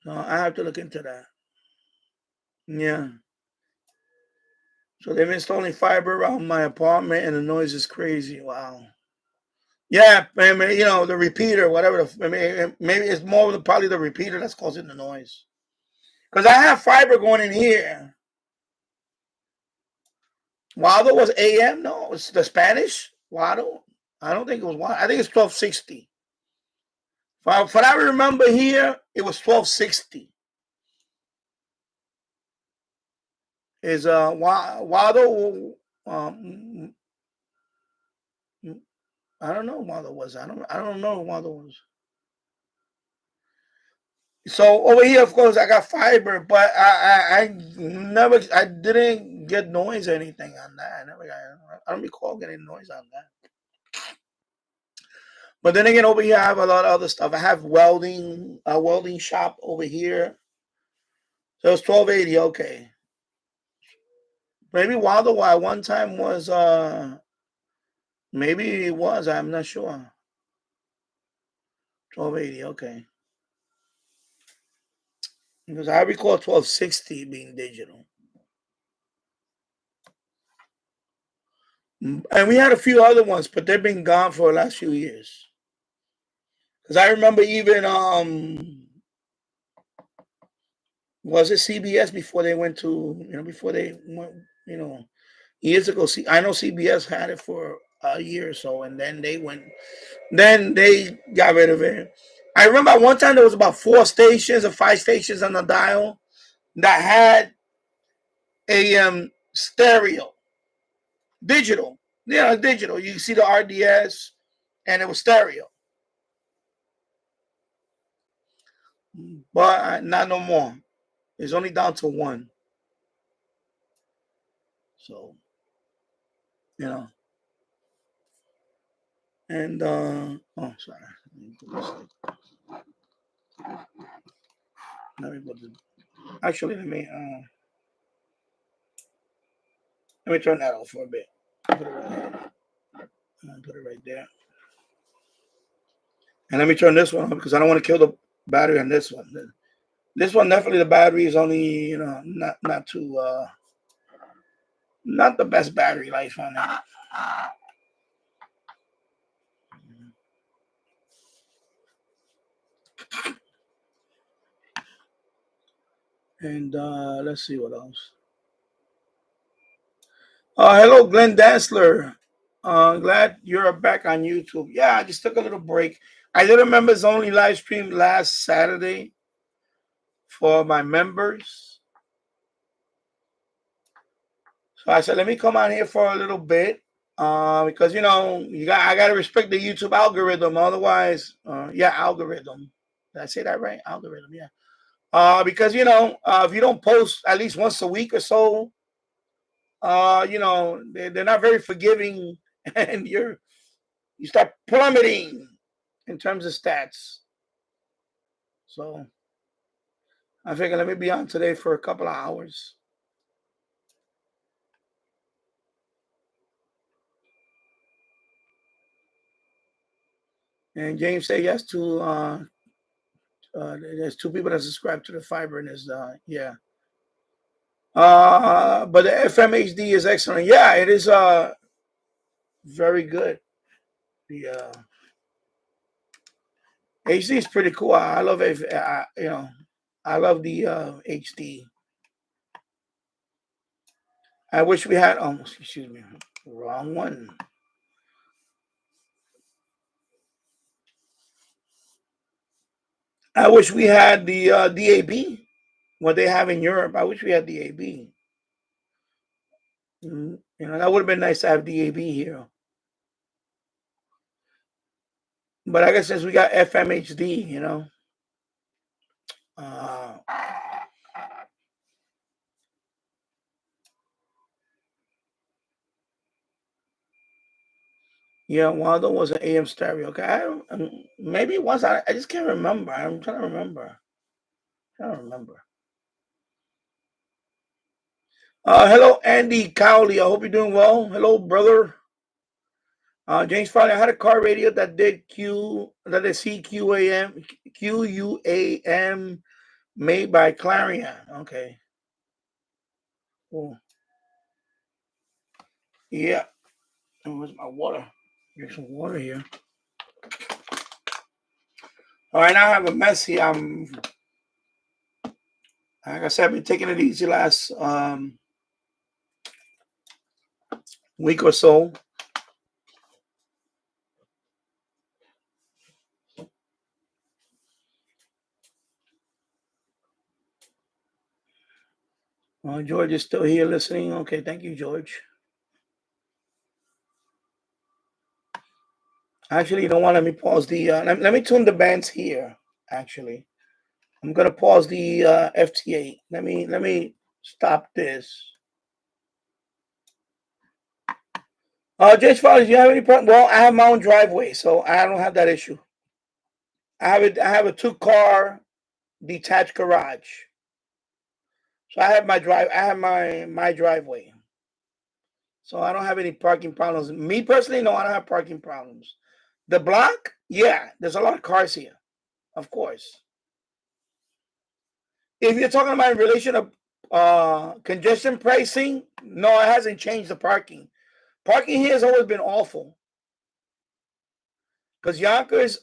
So I have to look into that. Yeah. So they're installing fiber around my apartment and the noise is crazy. Wow. Yeah, I mean, the repeater, whatever. Maybe it's more probably the repeater that's causing the noise. Because I have fiber going in here. Wado was AM? No, it's the Spanish Wado. I don't think it was Wado. I think it's 1260. From what I remember here, it was 1260. Is Wado? I don't know. Wado was. I don't know. Wado was. So over here, of course, I got fiber, but I didn't get noise or anything on that. I don't recall getting noise on that. But then again, over here, I have a lot of other stuff. I have a welding shop over here. So it's 1280, okay. Maybe Wilder at one time was, maybe it was, I'm not sure. 1280, okay. Because I recall 1260 being digital. And we had a few other ones, but they've been gone for the last few years. Because I remember even, was it CBS before they went to, before they went, years ago? I know CBS had it for a year or so, and then they got rid of it. I remember at one time there was about 4 stations or 5 stations on the dial that had a stereo, digital. Yeah, digital. You see the RDS, and it was stereo. But not no more. It's only down to 1. So, and oh, sorry. Let me put actually let me turn that off for a bit. Put it right there. And let me turn this one on because I don't want to kill the battery on this one. This one definitely the battery is only not too not the best battery life on it. And let's see what else. Hello, Glenn Dansler. Glad you're back on YouTube. Yeah, I just took a little break. I did remember it's only live stream last Saturday for my members. So I said, let me come on here for a little bit. Because I gotta respect the YouTube algorithm. Otherwise, algorithm. Did I say that right? Algorithm, yeah. Because if you don't post at least once a week or so, they're not very forgiving, and you start plummeting in terms of stats. So I figured let me be on today for a couple of hours. And James said yes to there's 2 people that subscribe to the fiber in his yeah. But the FM HD is excellent. Yeah, it is very good. The HD is pretty cool. I love it. I love the HD. I wish we had. Oh, excuse me, wrong one. I wish we had the DAB. What they have in Europe. I wish we had DAB. That would have been nice to have DAB here. But I guess since we got FM HD, yeah, Waldo was an AM stereo. Okay, maybe it was. I just can't remember. I'm trying to remember. Hello, Andy Cowley. I hope you're doing well. Hello, brother. James Farley. I had a car radio that did CQAM, QUAM, made by Clarion. Okay. Cool. Yeah. Where's my water? Here's some water here. All right, now I have a mess here. Like I said, I've been taking it easy last week or so. George is still here listening. Okay, thank you, George. Actually, you don't want to let me pause the. Let me tune the bands here. Actually, I'm gonna pause the FT8. Let me stop this. James Fowler, do you have any problem? Well, I have my own driveway, so I don't have that issue. I have a 2-car detached garage. So I have my driveway. So I don't have any parking problems. Me personally, no, I don't have parking problems. The block, yeah, there's a lot of cars here, of course. If you're talking about in relation to congestion pricing, no, it hasn't changed the parking. Parking here has always been awful. Because Yonkers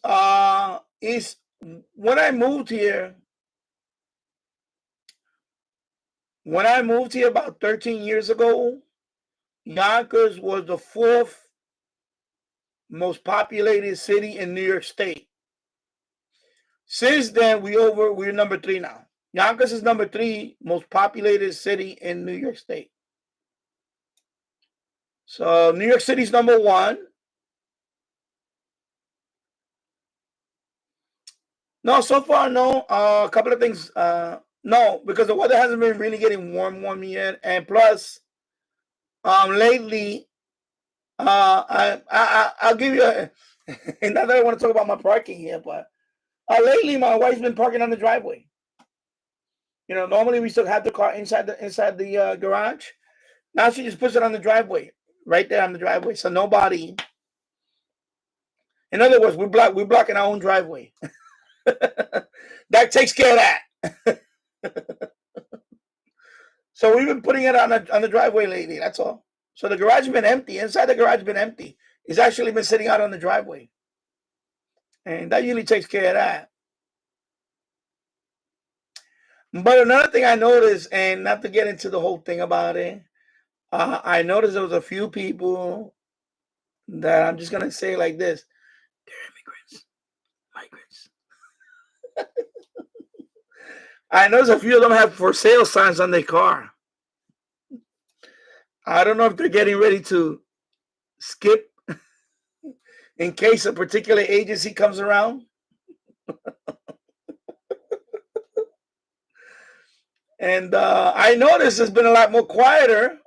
is, when I moved here about 13 years ago, Yonkers was the 4th most populated city in New York State. Since then, we're number 3 now. Yonkers is number 3 most populated city in New York State. So New York City's number 1. No, so far, no. A couple of things. No, because the weather hasn't been really getting warm yet, and plus, lately, I'll give you. And not that I want to talk about my parking here, but lately my wife's been parking on the driveway. You know, normally we still have the car inside the garage. Now she just puts it on the driveway, right there on the driveway, so nobody. In other words, we're blocking our own driveway. That takes care of that. So we've been putting it on the driveway lately. That's all. So the garage has been empty. Inside the garage has been empty. It's actually been sitting out on the driveway, and that usually takes care of that. But another thing I noticed, and not to get into the whole thing about it, I noticed there was a few people that I'm just gonna say like this: they're migrants. I noticed a few of them have for sale signs on their car. I don't know if they're getting ready to skip in case a particular agency comes around. And I noticed it's been a lot more quieter.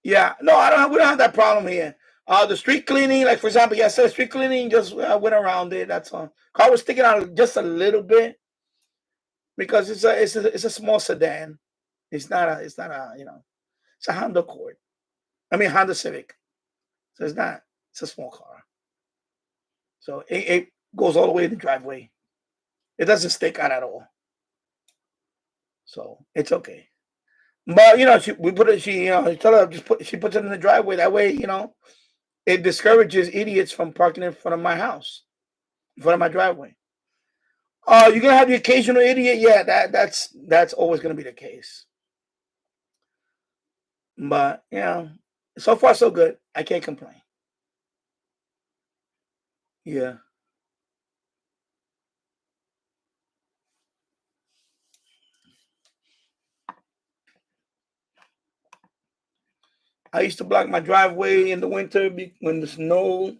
Yeah, no, we don't have that problem here. The street cleaning, like for example, yesterday, street cleaning just went around it. That's all. Car was sticking out just a little bit because it's a small sedan. It's not a it's a Honda Accord. I mean Honda Civic. So it's a small car. So it goes all the way in the driveway. It doesn't stick out at all. So it's okay. But she puts it in the driveway. That way, it discourages idiots from parking in front of my house, in front of my driveway. You're gonna have the occasional idiot, yeah. That's always gonna be the case. But so far so good. I can't complain. Yeah. I used to block my driveway in the winter when the snow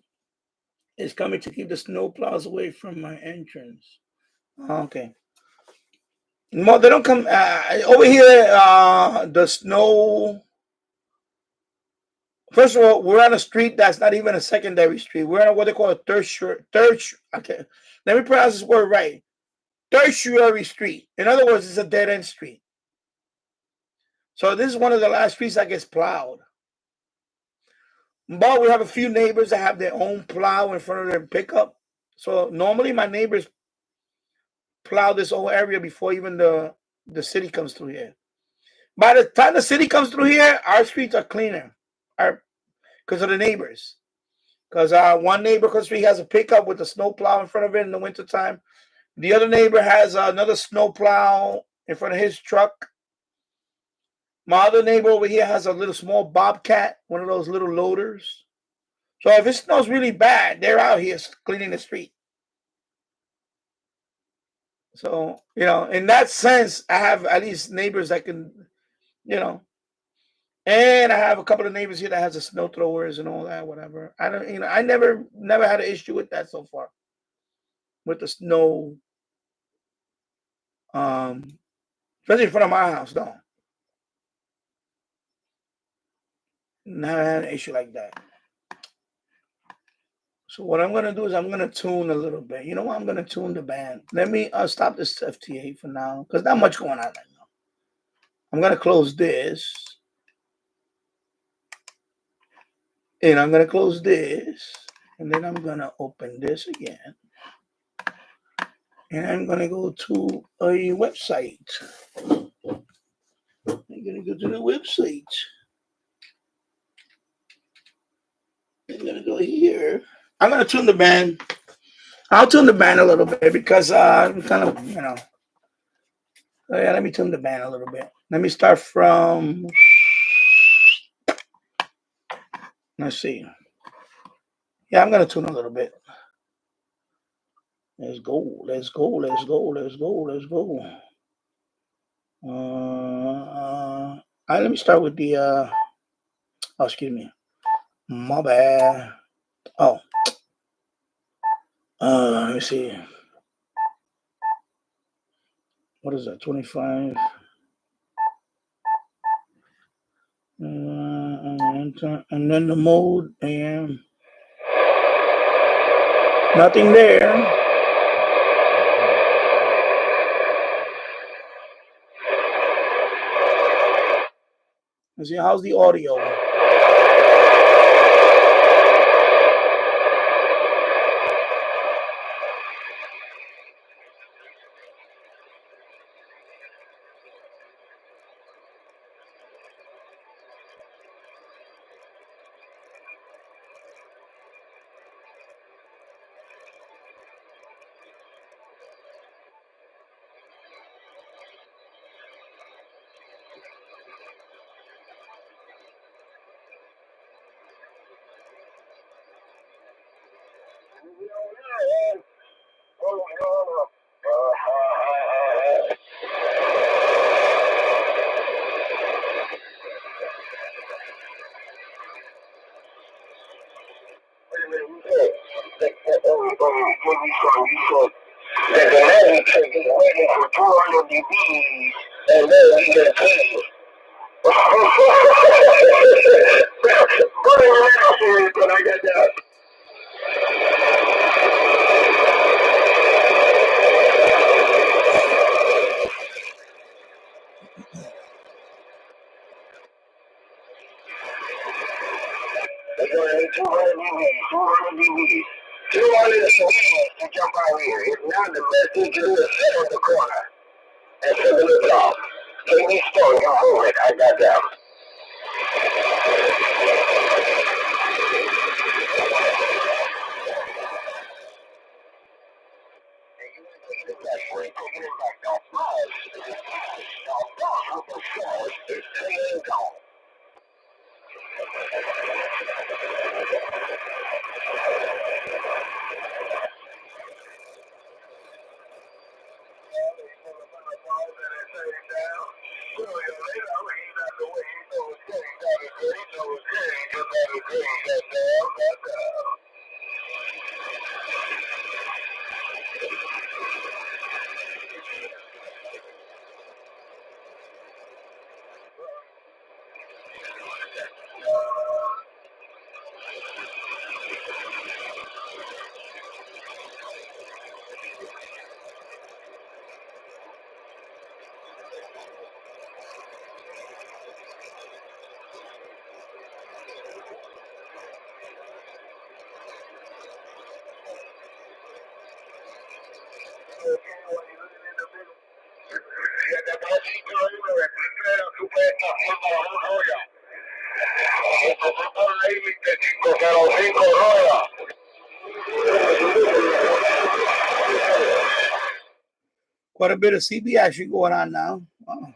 is coming to keep the snow plows away from my entrance. Okay. No, they don't come over here. The snow. First of all, we're on a street that's not even a secondary street. We're on what they call a okay, let me pronounce this word right. Tertiary street. In other words, it's a dead end street. So this is one of the last streets that gets plowed. But we have a few neighbors that have their own plow in front of their pickup. So normally my neighbors plow this whole area before even the city comes through here. By the time the city comes through here, our streets are cleaner, because of the neighbors. Because one neighbor across the street has a pickup with a snow plow in front of it in the wintertime. The other neighbor has another snow plow in front of his truck. My other neighbor over here has a little small bobcat, one of those little loaders. So if it snows really bad, they're out here cleaning the street. So, in that sense, I have at least neighbors that can, And I have a couple of neighbors here that has the snow throwers and all that, whatever. I don't, I never had an issue with that so far. With the snow, especially in front of my house, no. Never had an issue like that. So what I'm gonna do is I'm gonna tune a little bit. You know what? I'm gonna tune the band. Let me stop this FTA for now because not much going on right now. I'm gonna close this. And I'm gonna close this, and then I'm gonna open this again, and I'm gonna go to a website. I'm gonna go to the website. I'm gonna go here. I'm gonna tune the band. I'll tune the band a little bit because I'm kind of, yeah, let me tune the band a little bit. Let me start from. Let's see. Yeah, I'm gonna tune a little bit. Let's go. Let's go. Let's go. Let's go. Let's go. Let me start with the. Oh, excuse me. My bad. Oh. Let me see. What is that? 25. And then the mode and nothing there. Let's see, how's the audio? That the magic trick is waiting for 200 degrees, and then we get paid. Put it right up here when I get that. They're going to need 200 degrees, 200 degrees. 200 degrees to jump out here. If not, the best thing to do is sit on the corner and take a look off. Take me slow, you move it. I got that. Quite a bit of CB action going on now. Wow.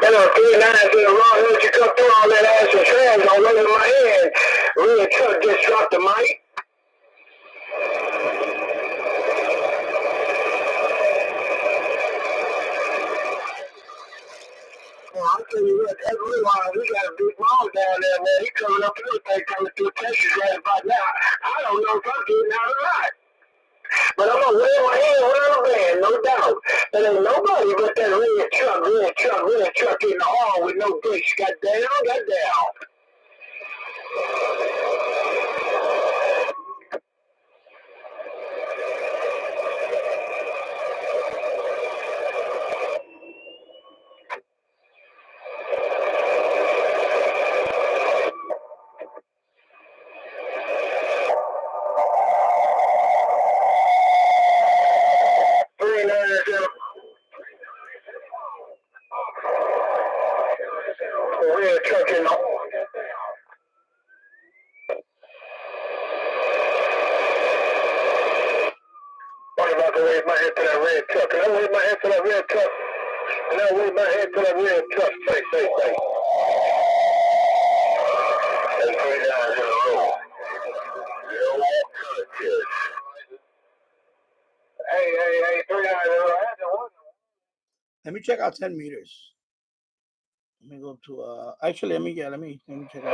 And on 3-9 in the wrong hood, you come through all that ass and trash on running my hand. Red truck just dropped the mic. Well, I'll tell you what, that's real. We got a big mall down there, man. He coming up through the thing, coming through Texas right about now. I don't know if I'm getting out or not. But I'm gonna wear my hand around the band, no doubt. There ain't nobody but that red truck in the hall with no brakes. Got down. Red truck in the hall. I'm about to wave my hand to that red truck. Can I wave my hand to that red truck? Can I wave my hand to that red truck? Say. That's 3 down in a row. Hey, 3 down in a row. Let me check out 10 meters. Let me go to actually let me check out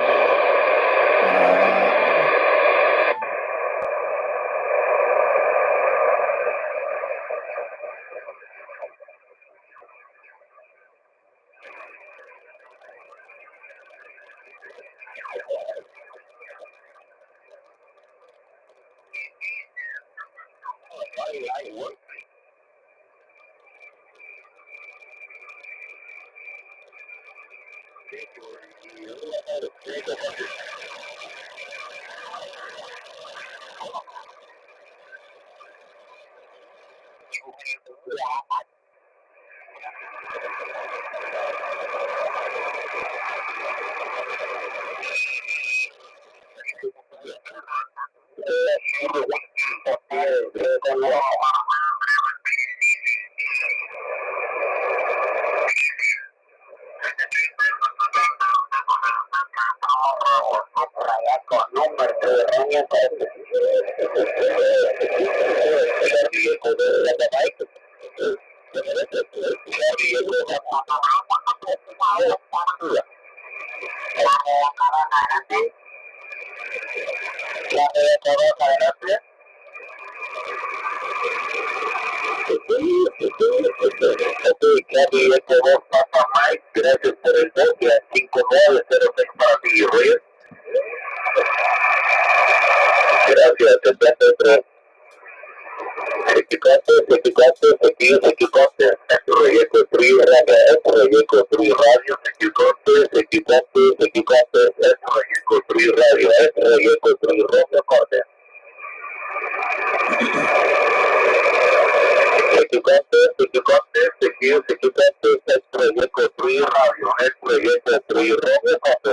Gracias por el voto a 5906 para ti, Reyes. Gracias, te Proyecto Free Radio, Proyecto Free Radio, Proyecto Free Radio, Proyecto Free Radio, corte. Proyecto Free Radio, Proyecto Free Radio, corte.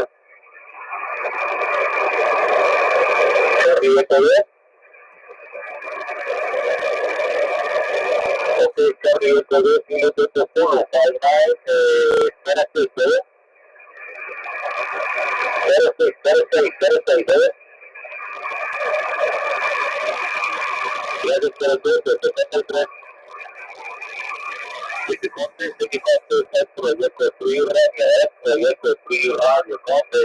Proyecto B. Okay, Proyecto B, Proyecto 459, espérate, 06, Gracias por el voto, 73. Proyecto Free Radio, Proyecto Free Radio, corte.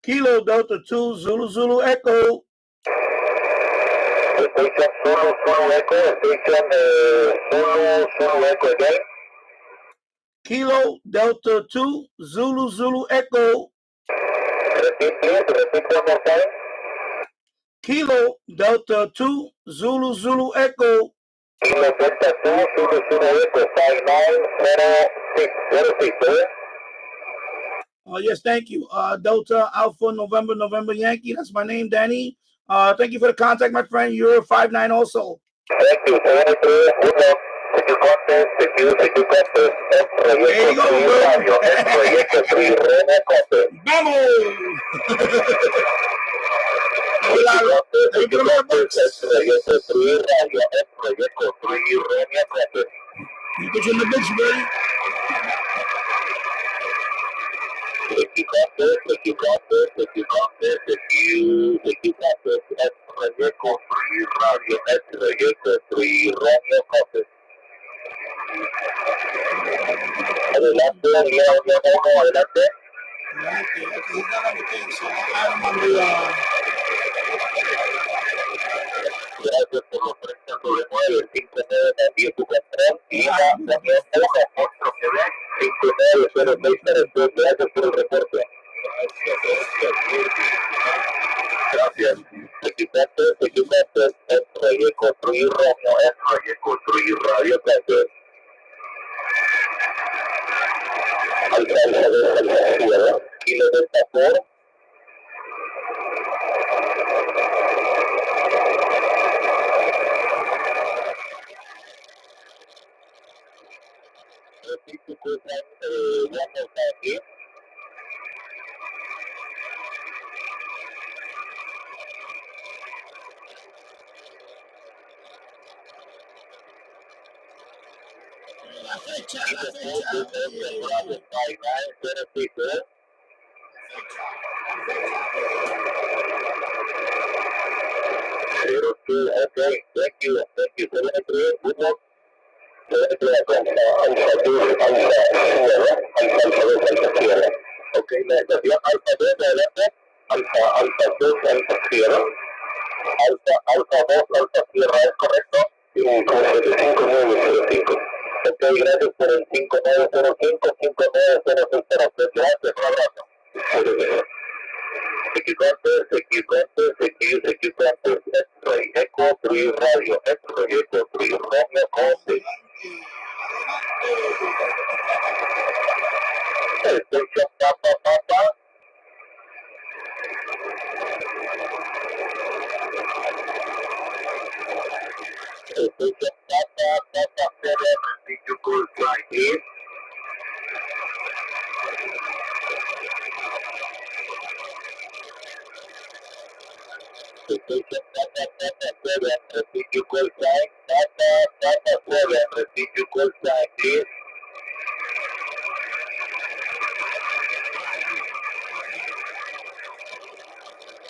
Kilo Delta 2 Zulu Echo. Station Zulu Echo, station Zulu Echo again. Kilo Delta 2 Zulu Echo. Repeat one more time. Kilo Delta 2 Zulu Zulu Echo. Kilo Delta 2 Zulu Zulu Echo 5906. Yes, thank you. Delta Alpha November November Yankee. That's my name, Danny. Thank you for the contact, my friend. You're 59 also. Thank you. 73. Good luck. Thank you, contest. Thank you, contest. There you go, bro. Vamos. Hola. Let me put on my books. You put you in the books, buddy. Adelante, adelante. Adelante, okay, he's not on the thing, so I'll add him on the Gracias por los 309, 59, también tu control. Y también otro Quebec, 590603. Gracias por el reporte. Gracias. Equipante, construir radio, construir radio, gracias. Alcanza, kilo de vapor. Repeat the question one more time, please. la fecha. Okay, thank you. 73, good luck. Okay, la estación Alfa 2, adelante. Alfa 2, Alfa Sierra. Alfa 2, Alfa Sierra, ¿es correcto? 5905. Ok, gracias por el 5905, 590603. Gracias, un abrazo. Equipante, X-Ray, Echo, Free Radio, X-Ray, Echo, Free Radio, Conte. Station Papa, Papa. Station Papa, Papa, 7, residual call sign, please. Station Papa, Papa, 7, residual call sign. Papa, Papa, 7, residual call sign, please.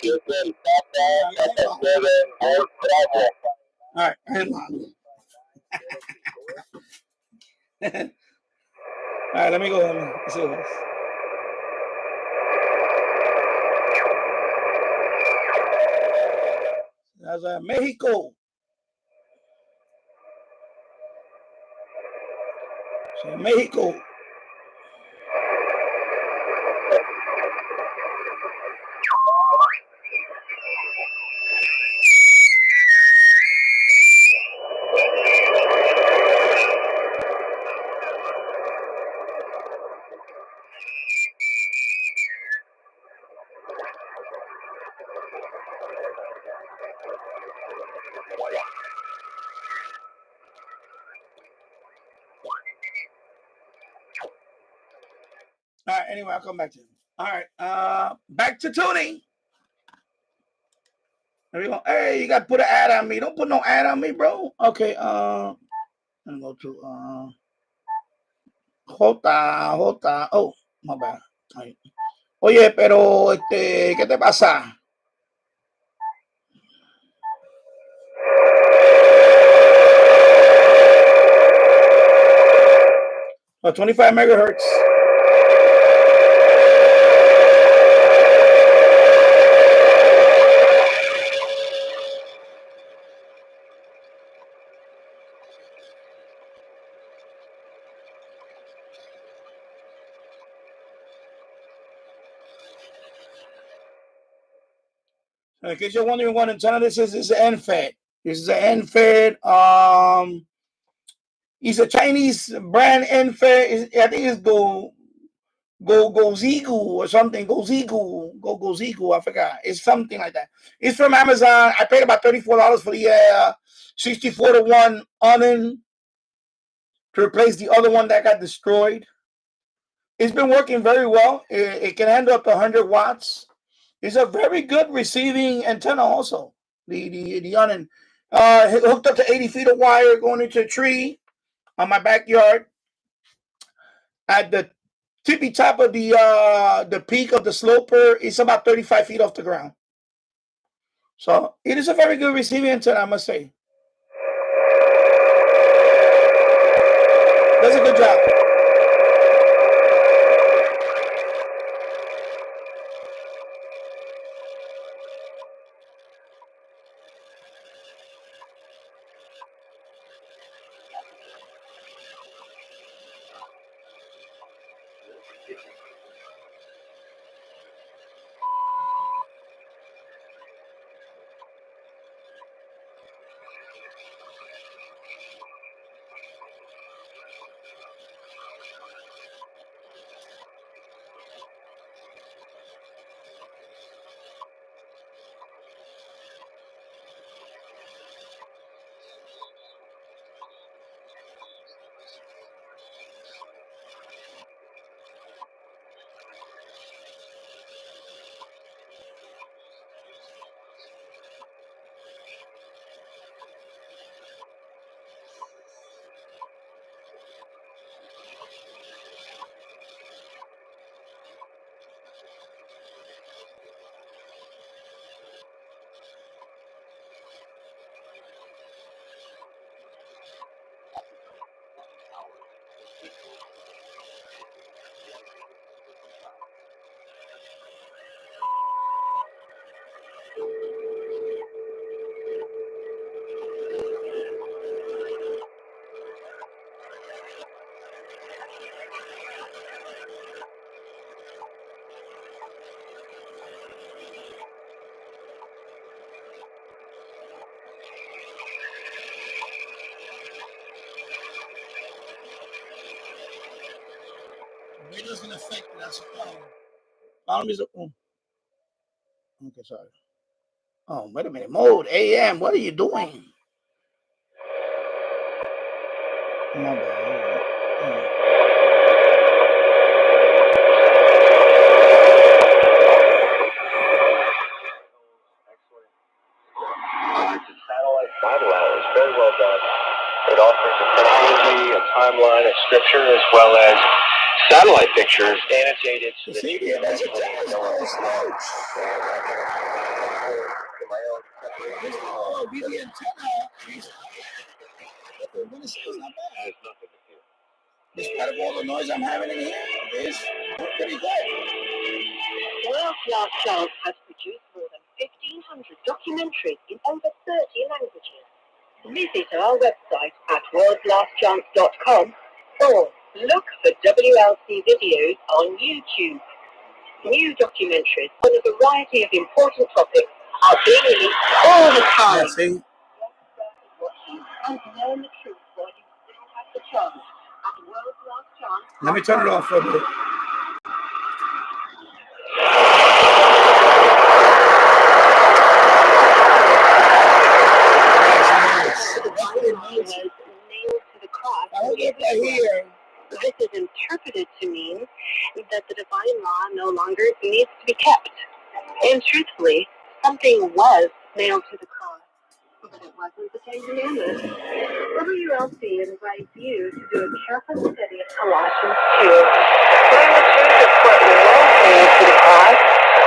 Houston, Papa, Papa, 7, Golf Bravo. All right, hang on. All right, let me go. Let's see this. That's Mexico. So Mexico. All right, anyway, I'll come back to him. All right, back to tuning. There we go. Hey, you got to put an ad on me. Don't put no ad on me, bro. Okay, I'm going to go to J. Oh, my bad. Ahí. Oye, pero, ¿qué te pasa? Oh, 25 megahertz. In case you're wondering what antenna this is an end-fed. This is an end-fed. It's a Chinese brand end-fed. I think it's Gozigu or something. Gozigu. I forgot. It's something like that. It's from Amazon. I paid about $34 for the 64-to-1 Onan to replace the other one that got destroyed. It's been working very well. It can handle up to 100 watts. It's a very good receiving antenna also. The Onan. Hooked up to 80 feet of wire going into a tree on my backyard. At the tippy top of the peak of the sloper, it's about 35 feet off the ground. So it is a very good receiving antenna, I must say. Does a good job. It doesn't affect it. That's the problem. Problem is, okay, sorry. Oh, wait a minute. Mode AM. What are you doing? My bad. Satellite model is very well done. It offers a chronology, a timeline, a scripture, as well as satellite pictures annotated so that you can That's a the antenna. What is not bad. Despite of all the noise I'm having in here, it's pretty good. World's Last Chance has produced more than 1,500 documentaries in over 30 languages. Visit our website at worldslastchance.com or look for WLC videos on YouTube. New documentaries on a variety of important topics are being released all the time. Yeah, see? And learn the truth while you still have the chance at World's Last Chance. Let me turn it off for a bit. This is interpreted to mean that the divine law no longer needs to be kept. And truthfully, something was nailed to the cross, but it wasn't the Ten Commandments. WLC invites you to do a careful study of Colossians 2. Learn the truth of what was nailed to the cross,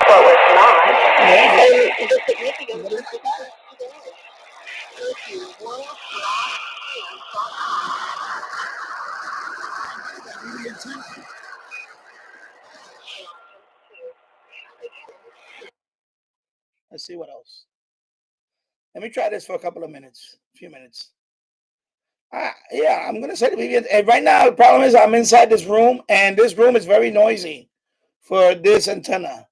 what was not, and the significance of the cross today. Go to Let's see what else. Let me try this for a few minutes. Yeah, I'm going to say the BB. And right now, the problem is I'm inside this room, and this room is very noisy for this antenna.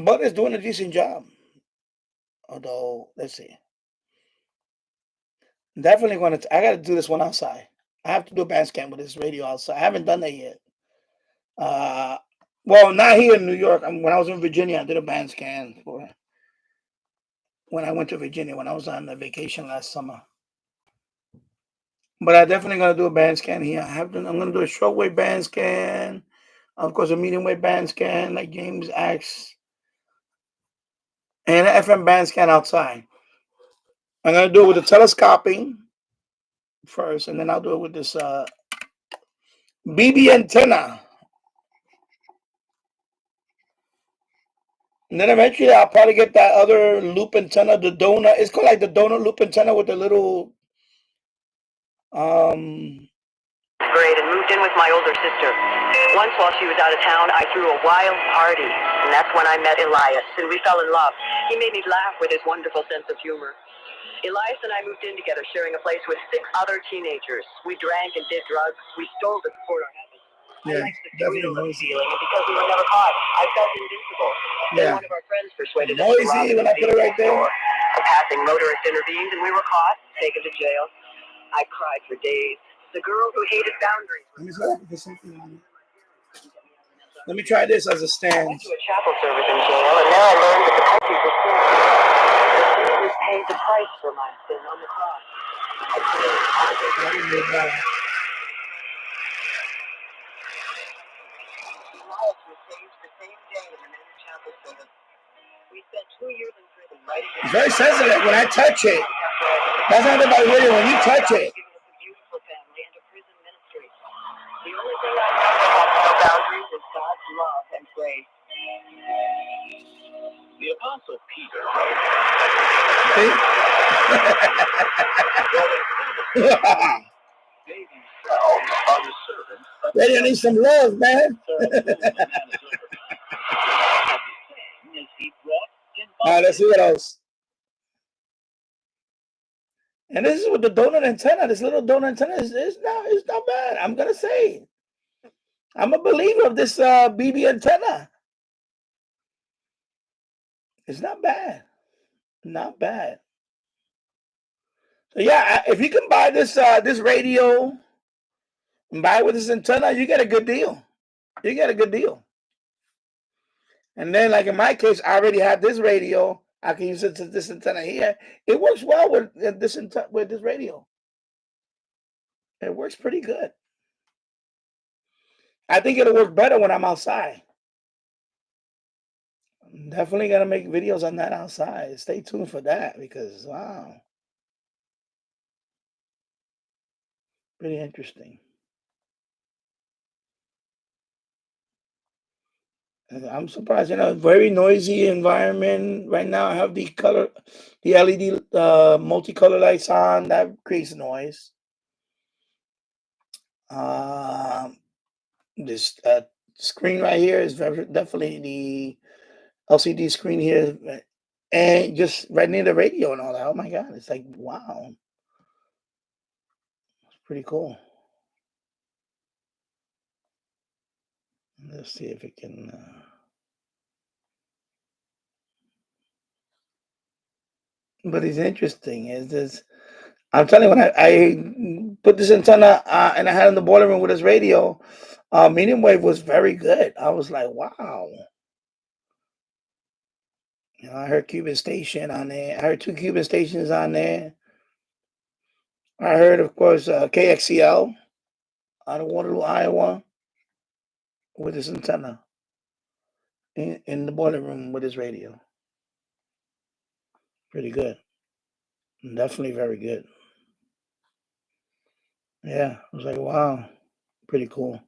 but it's doing a decent job. Although, let's see. Definitely going to. I got to do this one outside. I have to do a band scan with this radio outside. I haven't done that yet. Well, not here in New York. When I was in Virginia, I did a band scan for when I went to Virginia when I was on a vacation last summer. But I definitely gonna do a band scan here. I'm gonna do a shortwave band scan, of course, a medium wave band scan, like James asked, and an FM band scan outside. I'm gonna do it with the telescoping first, and then I'll do it with this BB antenna. And then eventually I'll probably get that other loop antenna, the donut. It's called like the donut loop antenna with the little Grade and moved in with my older sister. Once while she was out of town, I threw a wild party, and that's when I met Elias, and we fell in love. He made me laugh with his wonderful sense of humor. Elias and I moved in together, sharing a place with 6 other teenagers. We drank and did drugs. We stole to support our habits. Yeah, I liked the definitely thrill of the noisy. feeling, and because we were never caught, I felt invincible. Then Yeah, one of our friends persuaded us to rob noisy the when I put it right convenience there. store. A passing motorist intervened, and we were caught, taken to jail. I cried for days. The girl who hated boundaries. Let me see if I can put something on it. Let me try this as a I stand. went to a chapel service in jail, and there I learned that the country was still that Jesus paid the price for my sin on the cross. Elias was saved the same day in the men's chapel service. We spent 2 years in prison writing. It's very sensitive when I touch it. That's not about radio. When you touch it, A beautiful family and a prison ministry. The only thing I know about no boundaries is God's love and grace. The Apostle Peter see? they themselves are the servants of Radio needs some love, man. All right, let's see what else. And this is with the donut antenna. This little donut antenna is not bad. I'm gonna say, I'm a believer of this BB antenna. It's not bad, not bad. So yeah, if you can buy this this radio and buy it with this antenna, you get a good deal. You get a good deal. And then, like in my case, I already have this radio. I can use it to this antenna here. It works well with this radio. It works pretty good. I think it'll work better when I'm outside. I'm definitely gonna make videos on that outside. Stay tuned for that because wow, pretty interesting. And I'm surprised, very noisy environment right now. I have the LED multicolor lights on. That creates noise. This screen right here is definitely the LCD screen here, and just right near the radio and all that. Oh my God, it's like wow, it's pretty cool. Let's see if it can. But it's interesting is this. I'm telling you, when I put this antenna and I had it in the boiler room with this radio, medium wave was very good. I was like, wow. I heard Cuban station on there. I heard 2 Cuban stations on there. I heard, of course, KXCL out of Waterloo, Iowa, with this antenna in the boiler room with his radio. Pretty good. Definitely very good. Yeah, I was like, wow, pretty cool.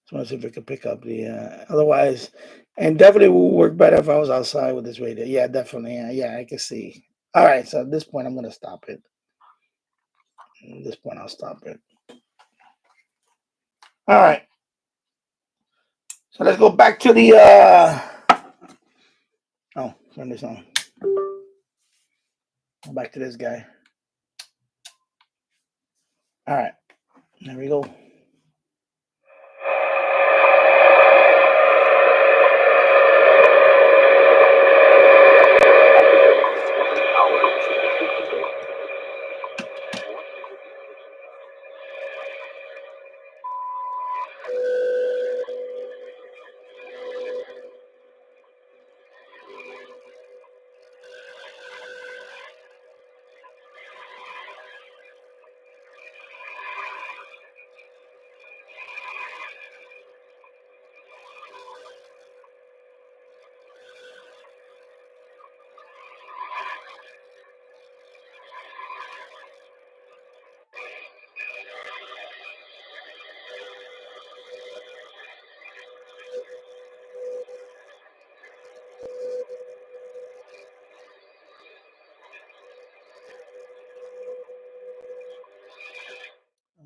So I want to see if I could pick up the otherwise, and definitely will work better if I was outside with this radio. Yeah, definitely. Yeah, I can see. All right, so at this point, I'm going to stop it. At this point, I'll stop it. All right. So let's go back to the. Oh, turn this on. Go back to this guy. All right. There we go.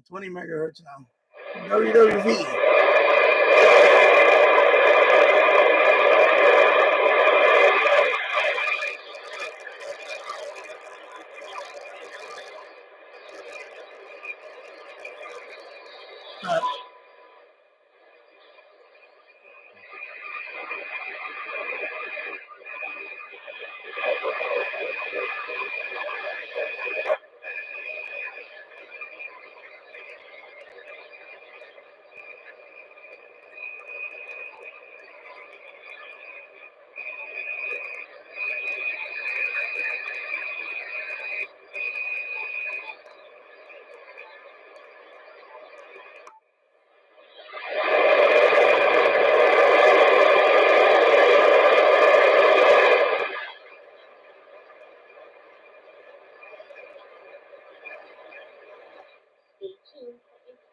20 megahertz now. WWV.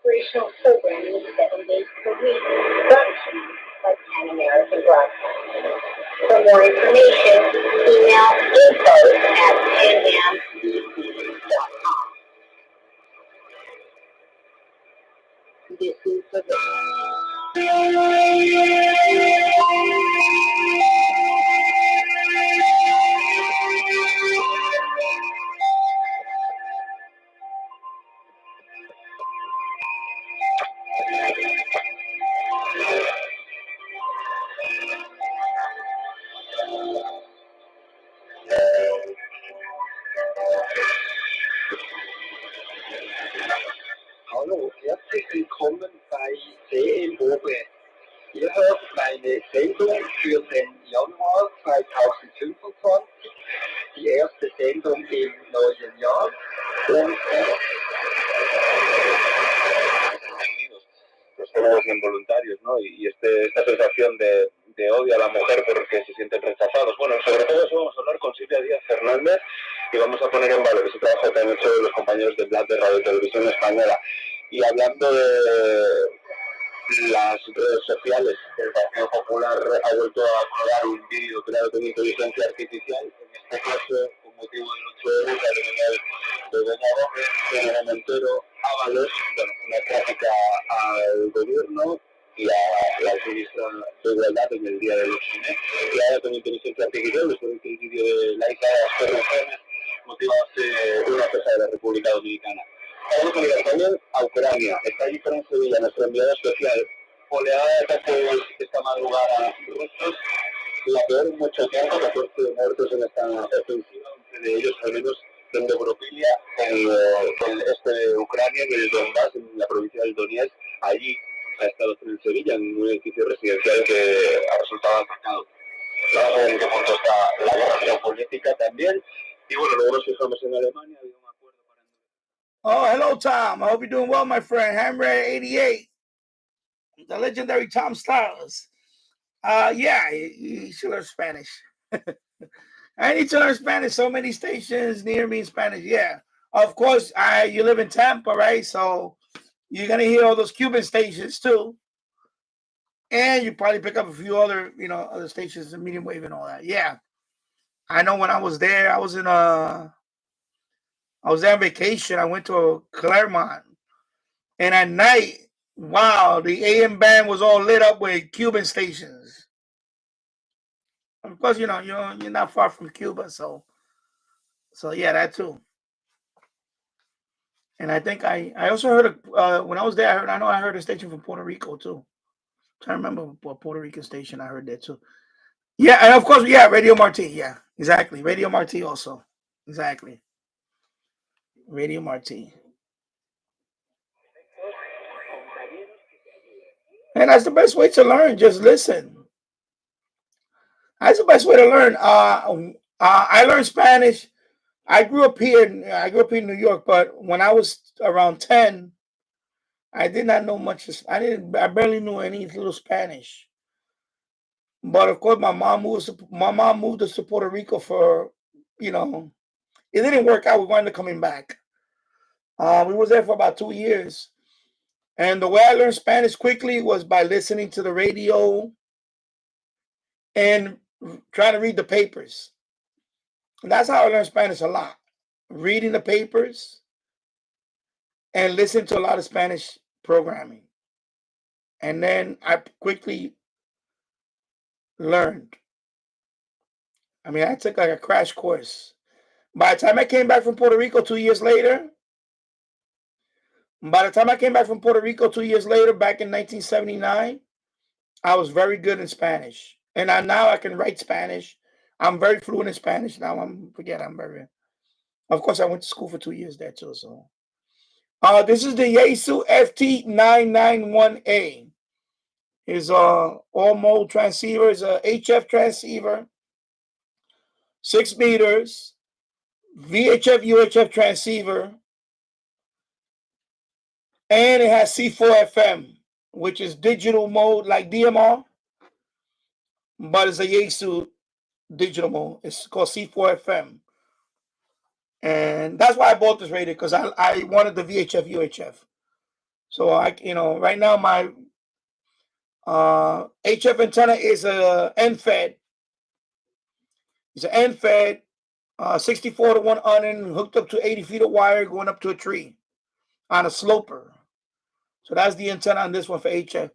Inspirational programming 7 days per week, brought to you by Pan American Broadcasting. For more information, email info@panam.com. This is the Hallo, herzlich willkommen bei DLOB. Ihr hört meine Sendung für den Januar 2025, die erste Sendung im neuen Jahr. Und losólogos involuntarios, ¿no? Y esta sensación de odio a la mujer porque se sienten rechazados. Bueno, sobre todo eso vamos a hablar con Silvia Díaz Fernández y vamos a poner en valor ese trabajo que han hecho los compañeros de Blad de Radio y Televisión Española. Y hablando de las redes sociales, el Partido Popular ha vuelto a colgar un vídeo creado con inteligencia artificial, en este caso con motivo del 8 de la criminal de Doña Gómez, en el Montero Ábalos, bueno, una crítica al gobierno y a la ministra de Igualdad en el día del 8M, creada con inteligencia artificial, después del vídeo de laica corrupciones motivadas una empresa de la República Dominicana. Vamos a mirar también a Ucrania. Está allí en Sevilla nuestra enviada especial. Oleada de ataques esta madrugada rusos, la peor en mucho tiempo, 14 muertos en esta ofensiva, 11 de ellos al menos en Dobropilia, en el este de Ucrania, en el Donbass, en la provincia del Donetsk. Allí ha estado en Sevilla, en un edificio residencial que ha resultado atacado. Vamos a ver en qué punto está la guerra geopolítica también. Y bueno, luego nos fijamos en Alemania. Oh, hello, Tom. I hope you're doing well, my friend. hamradio 88, the legendary Tom Styles. Yeah, you should learn Spanish. I need to learn Spanish. So many stations near me in Spanish. Yeah, of course. You live in Tampa, right? So you're gonna hear all those Cuban stations too, and you probably pick up a few other, other stations, in medium wave and all that. Yeah, I know. When I was there, I was there on vacation. I went to Claremont, and at night, wow, the AM band was all lit up with Cuban stations. Of course, you're not far from Cuba, so yeah, that too. And I think I also heard when I was there. I heard a station from Puerto Rico too. I'm trying to remember what Puerto Rican station I heard that too. Yeah, and of course, yeah, Radio Marti. Yeah, exactly. Radio Marti also. Exactly. Radio Marti. And that's the best way to learn. Just listen. That's the best way to learn. I learned Spanish. I grew up here. I grew up in New York, but when I was around 10, I did not know much. I barely knew any little Spanish. But of course, my mom moved us to Puerto Rico for, it didn't work out. We wound up coming back. We was there for about 2 years. And the way I learned Spanish quickly was by listening to the radio and trying to read the papers. And that's how I learned Spanish a lot. Reading the papers and listened to a lot of Spanish programming. And then I quickly learned. I mean, I took like a crash course. By the time I came back from Puerto Rico 2 years later, back in 1979, I was very good in Spanish. And now I can write Spanish. I'm very fluent in Spanish now. Of course, I went to school for 2 years there too. So, this is the Yaesu FT991A. Is all mode transceiver. Is a HF transceiver, 6 meters, VHF UHF transceiver, and it has C4 FM, which is digital mode like DMR, but it's a Yaesu digital mode. It's called C4 FM. And that's why I bought this radio, because I wanted the VHF UHF. So right now my HF antenna is a end-fed. It's an end-fed, 64 to 1 on hooked up to 80 feet of wire going up to a tree on a sloper. So that's the antenna on this one for HF.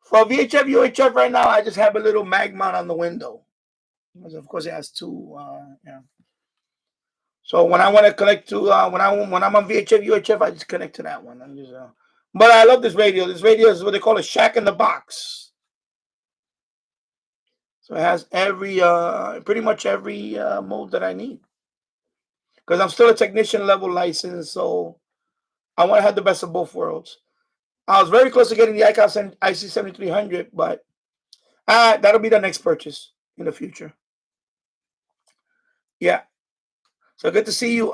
For VHF UHF right now, I just have a little mag mount on the window. Because of course it has two. So when I want to connect to when I'm on VHF UHF, I just connect to that one. But I love this radio. This radio is what they call a shack in the box. So it has pretty much every mode that I need. Because I'm still a technician level license, so I want to have the best of both worlds. I was very close to getting the ICOS IC7300, but that'll be the next purchase in the future. Yeah. So good to see you,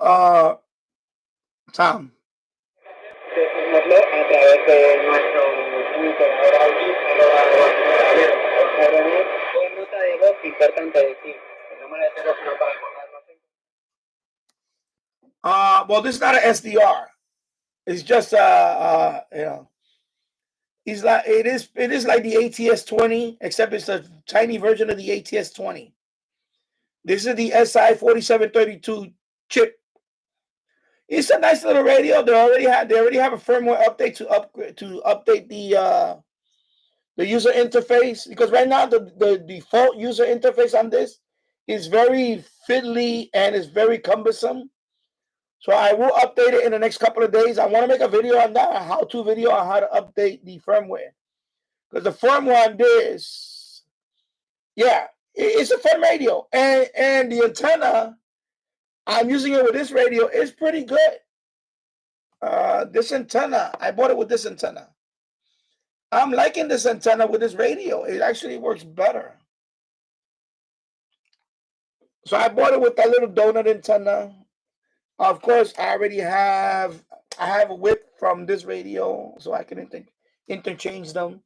Tom. Well, this is not an SDR. It's just it's like it is like the ATS-20, except it's a tiny version of the ATS-20. This is the SI4732 chip. It's a nice little radio. They already have a firmware update to update the user interface, because right now the default user interface on this is very fiddly and is very cumbersome. So I will update it in the next couple of days. I want to make a video on that, a how-to video on how to update the firmware. Because the firmware on this, yeah, it's a fun radio. And the antenna, I'm using it with this radio, is pretty good. This antenna, I bought it with this antenna. I'm liking this antenna with this radio. It actually works better. So I bought it with that little donut antenna. Of course, I have a whip from this radio, so I can interchange them.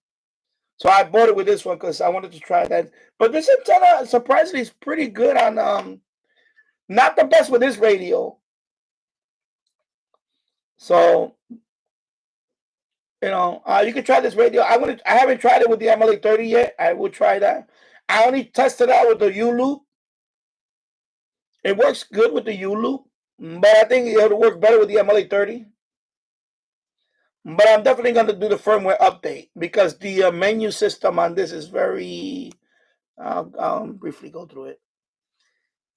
So I bought it with this one because I wanted to try that. But this antenna, surprisingly, is pretty good on not the best with this radio. So you can try this radio. I haven't tried it with the MLA30 yet. I will try that. I only tested out with the U-loop. It works good with the U-loop, but I think it'll work better with the MLA30. But I'm definitely going to do the firmware update, because the menu system on this is very, I'll briefly go through it.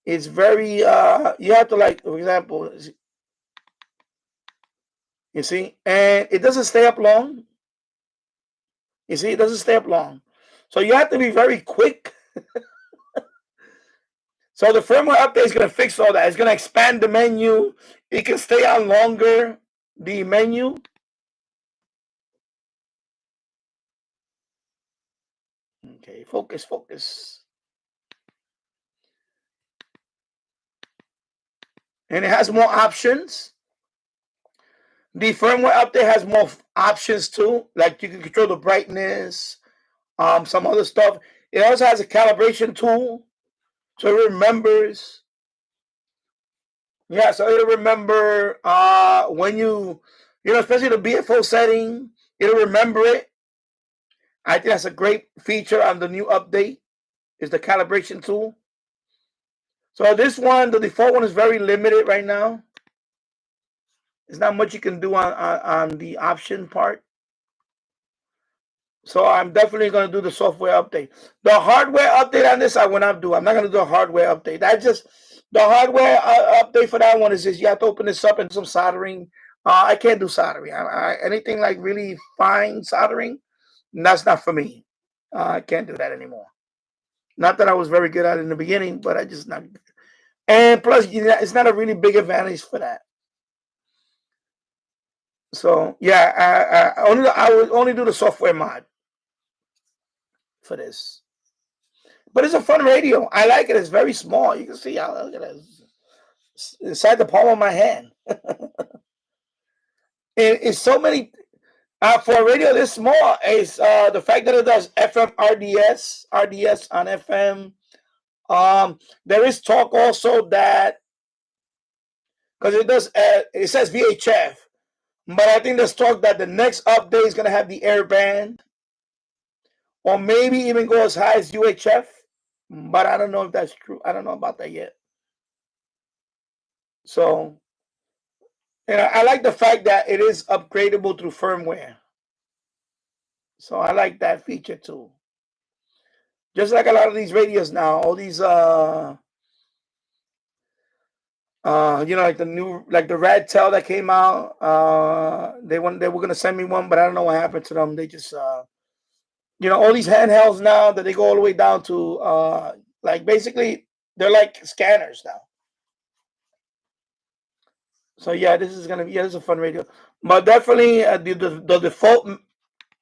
It's very, you have to, like, for example, you see, and it doesn't stay up long. You see, it doesn't stay up long. So you have to be very quick. So the firmware update is going to fix all that. It's going to expand the menu. It can stay on longer, the menu. Okay, focus. And it has more options. The firmware update has more options too. Like you can control the brightness, some other stuff. It also has a calibration tool, so it remembers. Yeah, so it'll remember when especially the BFO setting, it'll remember it. I think that's a great feature on the new update, is the calibration tool. So this one, the default one, is very limited right now. There's not much you can do on the option part. So I'm definitely going to do the software update. The hardware update on this, I will not do. I'm not going to do a hardware update. The hardware update for that one is just you have to open this up and do some soldering. I can't do soldering. Anything like really fine soldering, that's not for me. I can't do that anymore. Not that I was very good at it in the beginning, but I just not. And plus, it's not a really big advantage for that. So yeah, I would only do the software mod for this. But it's a fun radio. I like it. It's very small. You can see how look at it. It's inside the palm of my hand. It's so many for a radio this small. It's the fact that it does FM RDS on FM. There is talk also that because it does it says VHF, but I think there's talk that the next update is gonna have the air band, or maybe even go as high as UHF. But I don't know if that's true. I don't know about that yet. So, I like the fact that it is upgradable through firmware. So I like that feature too. Just like a lot of these radios now, all these like the new, like the Radtel that came out. They were gonna send me one, but I don't know what happened to them. They just all these handhelds now that they go all the way down to like basically they're like scanners now. So yeah, this is a fun radio, but definitely the default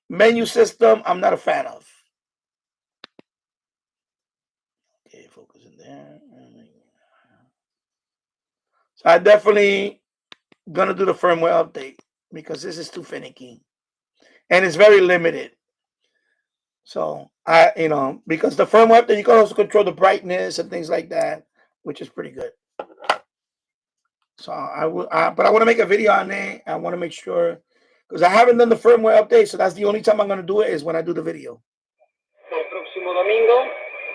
menu system I'm not a fan of. Okay, focus in there. So I definitely gonna do the firmware update because this is too finicky, and it's very limited. So because the firmware update you can also control the brightness and things like that, which is pretty good. So but I want to make a video on it. I want to make sure because I haven't done the firmware update, so that's the only time I'm gonna do it is when I do the video. El próximo domingo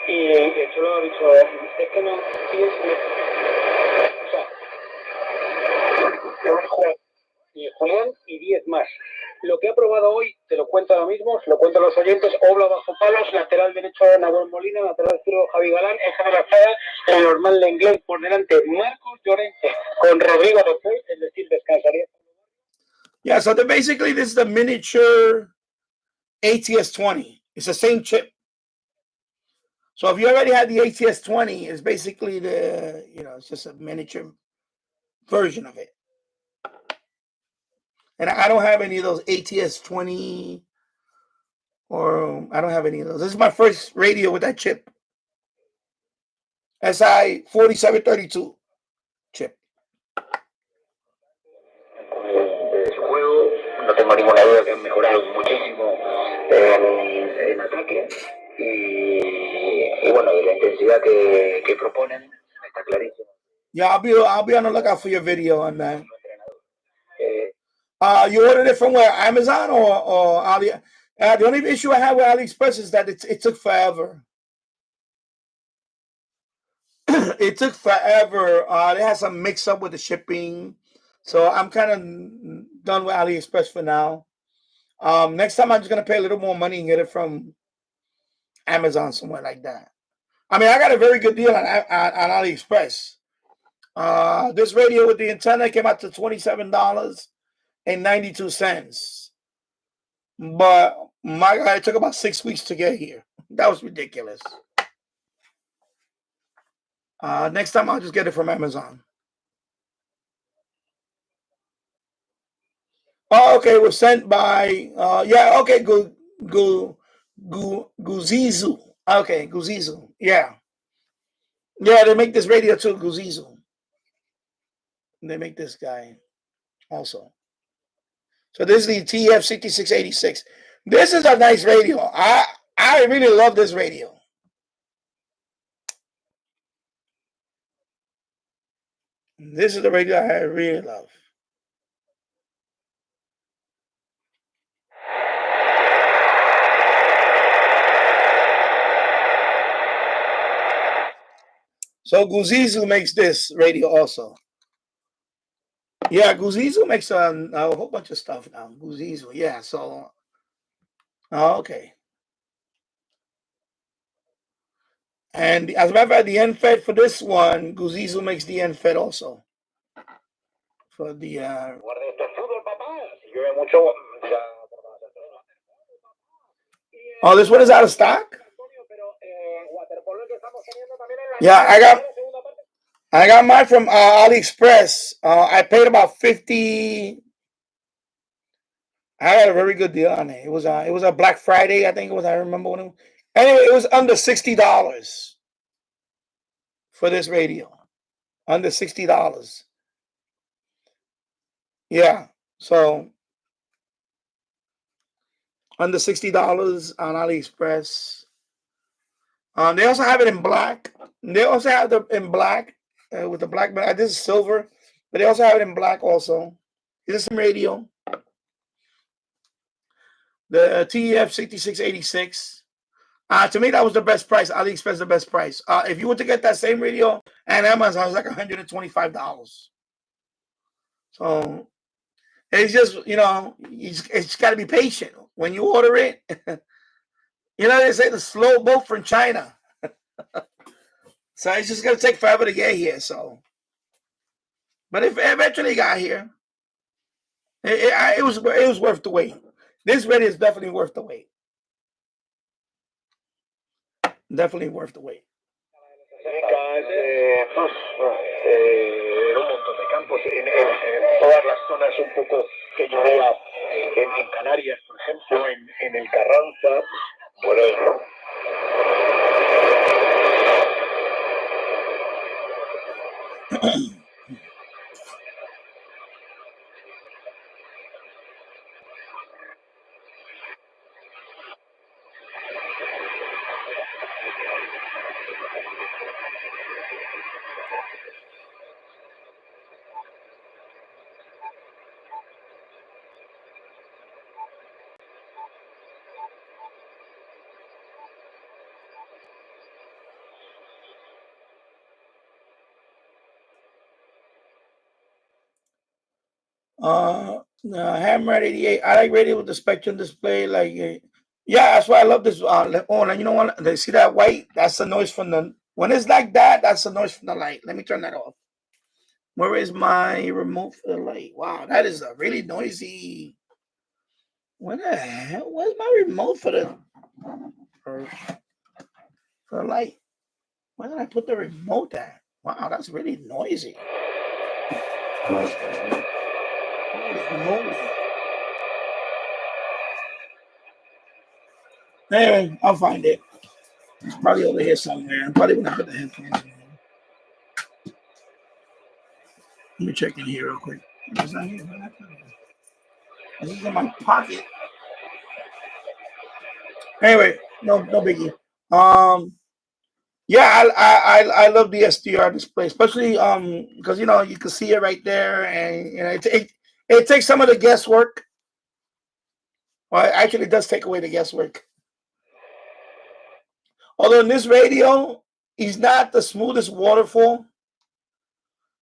y de hecho lo ha dicho, es que no y Julián y 10 más. Lo que ha aprobado hoy, te lo cuento ahora mismo, se lo cuento a los oyentes: Obla bajo palos, lateral derecho a Nahuel Molina, lateral izquierdo Javi Galán, eje de la Zaya, el normal de inglés por delante Marcos Llorente, con Rodrigo después, es decir, descansaría. Yeah, so basically this is the miniature ATS-20. It's the same chip. So if you already had the ATS-20, it's basically it's just a miniature version of it. And I don't have any of those ATS-20, or I don't have any of those. This is my first radio with that chip. SI 4732 chip. De su juego, no tengo ninguna duda que han mejorado muchísimo en ataque y bueno, y la intensidad que proponen está clarísimo. Yeah, I'll be on the lookout for your video on that. You ordered it from where? Amazon or Ali? The only issue I have with AliExpress is that it took forever. It took forever. They had some mix up with the shipping, so I'm kind of done with AliExpress for now. Next time I'm just gonna pay a little more money and get it from Amazon, somewhere like that. I mean, I got a very good deal on AliExpress. This radio with the antenna came out to $27.92. But my God, it took about 6 weeks to get here. That was ridiculous. Next time I'll just get it from Amazon. Oh, okay, it was sent by okay, Guzizu. Okay, Guzizu. Yeah. Yeah, they make this radio too, Guzizu. They make this guy also. So this is the TF6686. This is a nice radio. I really love this radio. This is the radio I really love. So Guzizu makes this radio also. Yeah, Guzizu makes a whole bunch of stuff now. Guzizu, yeah. So, okay. And as a matter of fact, the end fed for this one, Guzizu makes the end fed also for the. Oh, this one is out of stock. Yeah, I got mine from AliExpress. I paid about 50. I had a very good deal on it. It was a Black Friday, I think it was. I remember when. Anyway, it was under $60 for this radio. Under $60. Yeah. So under $60 on AliExpress. They also have it in black. They also have it in black with the black. This is silver, but they also have it in black also. This is some radio. The TEF 6686. To me, that was the best price. AliExpress the best price. If you were to get that same radio and Amazon, it was like $125. So it's just, it's got to be patient when you order it. They say the slow boat from China. So it's just gonna take forever to get here. So, but if eventually got here, it was worth the wait. This radio is definitely worth the wait. Definitely worth the wait. Un montón de campos en todas las zonas un poco que yo vea en Canarias, por ejemplo, en el Carranza, bueno. Hammer 88. I like radio with the spectrum display. Yeah, that's why I love this. And you know what? They see that white? That's the noise from the. When it's like that, that's the noise from the light. Let me turn that off. Where is my remote for the light? Wow, that is a really noisy. What the hell? Where's my remote for for the light? Where did I put the remote at? Wow, that's really noisy. Holy moly. Anyway, I'll find it. It's probably over here somewhere. I'm probably gonna put the headphones in. Let me check in here real quick. It's not here. This is in my pocket. Anyway, no biggie. Yeah, I love the SDR display, especially because you can see it right there, and it takes some of the guesswork. Well, it actually does take away the guesswork. Although in this radio, he's not the smoothest waterfall.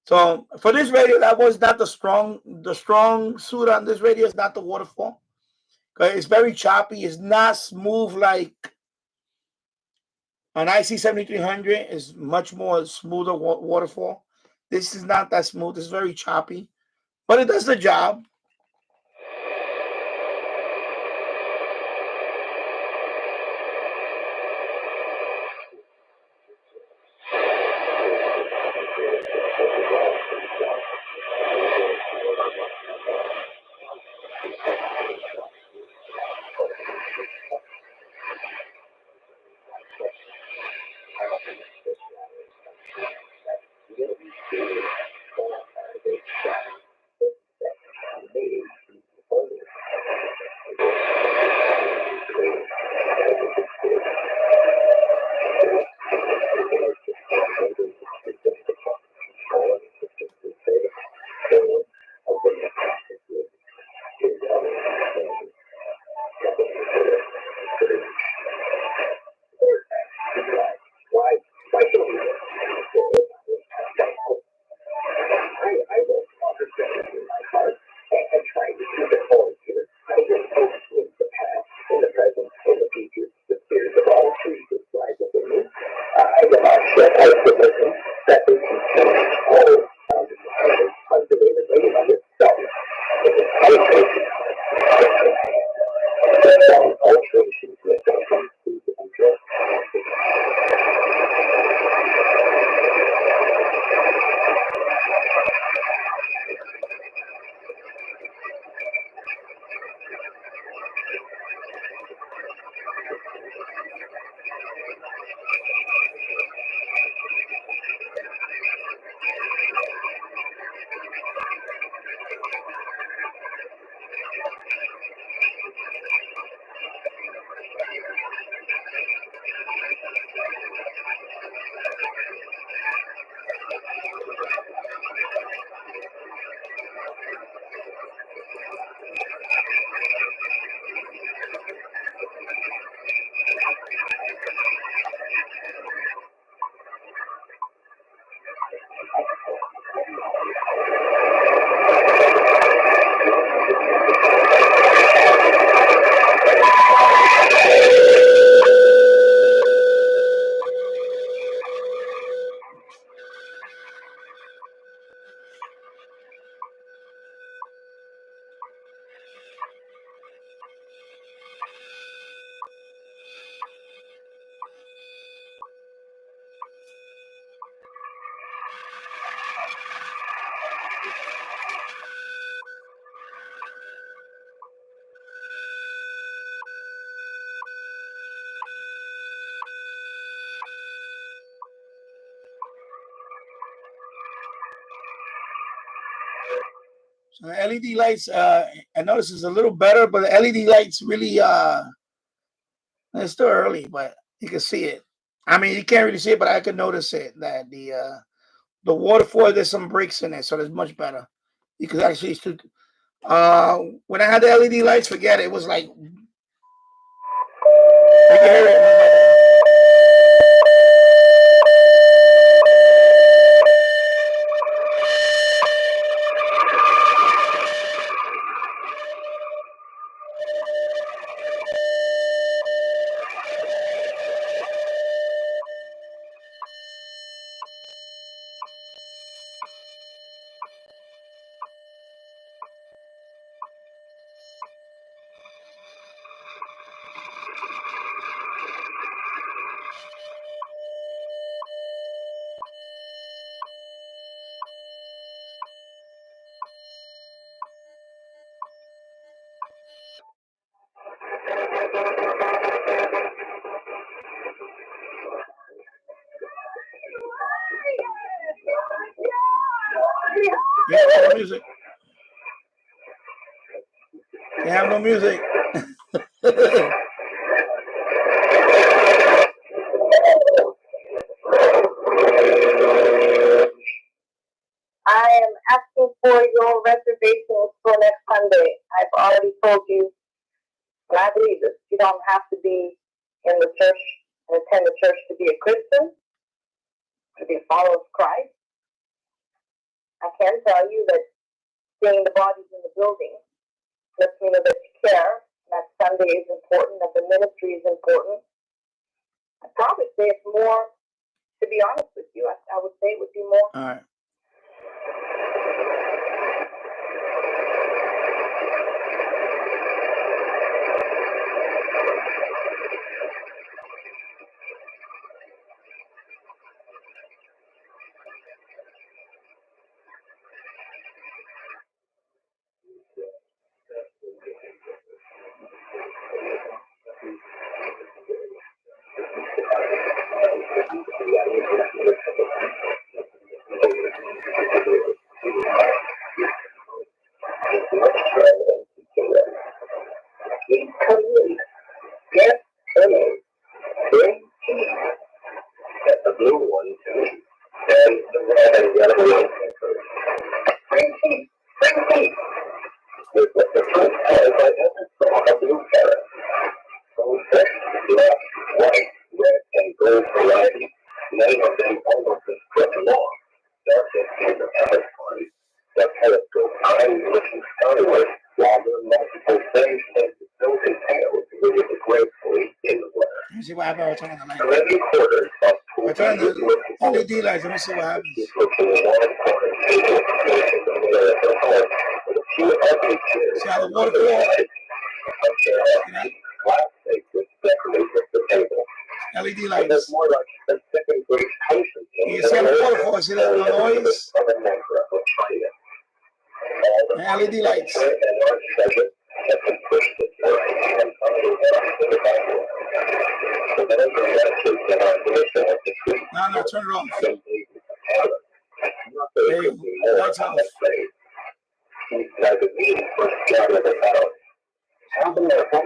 So for this radio, that was not the strong suit on this radio is not the waterfall. Because it's very choppy. It's not smooth like an IC 7300 is much more smoother waterfall. This is not that smooth. It's very choppy, but it does the job. So the LED lights, I notice is a little better, but the LED lights really, it's still early, but you can see it. I mean, you can't really see it, but I can notice it that the waterfall, there's some breaks in it, so it's much better. You could actually, when I had the LED lights, forget it. It was like, you can hear it. Yeah, no music. They have no music. I am asking for your reservations for next Sunday. I've already told you, and I believe this, you don't have to be in the church and attend the church to be a Christian, to be a follower of Christ. I can tell you that seeing the bodies in the building lets me know that you care, that Sunday is important, that the ministry is important. I'd probably say it's more, to be honest with you, I would say it would be more. All right. The blue one, and the red and yellow one. With the fruit on a blue carrot. So red, black, white, red, and gold variety. Many of them almost a foot long. Darkest in the average one. The telescope eyes looking skyward while their multiple things and built in tails really gracefully in the water. Let me see what happened. I'll turn on the light. 3/4 of I turn the LED lights. Let me see what happens. See how the water flows? LED lights. You see how the water falls? See that noise? And LED lights. No, turn it off. There you go. Lights off.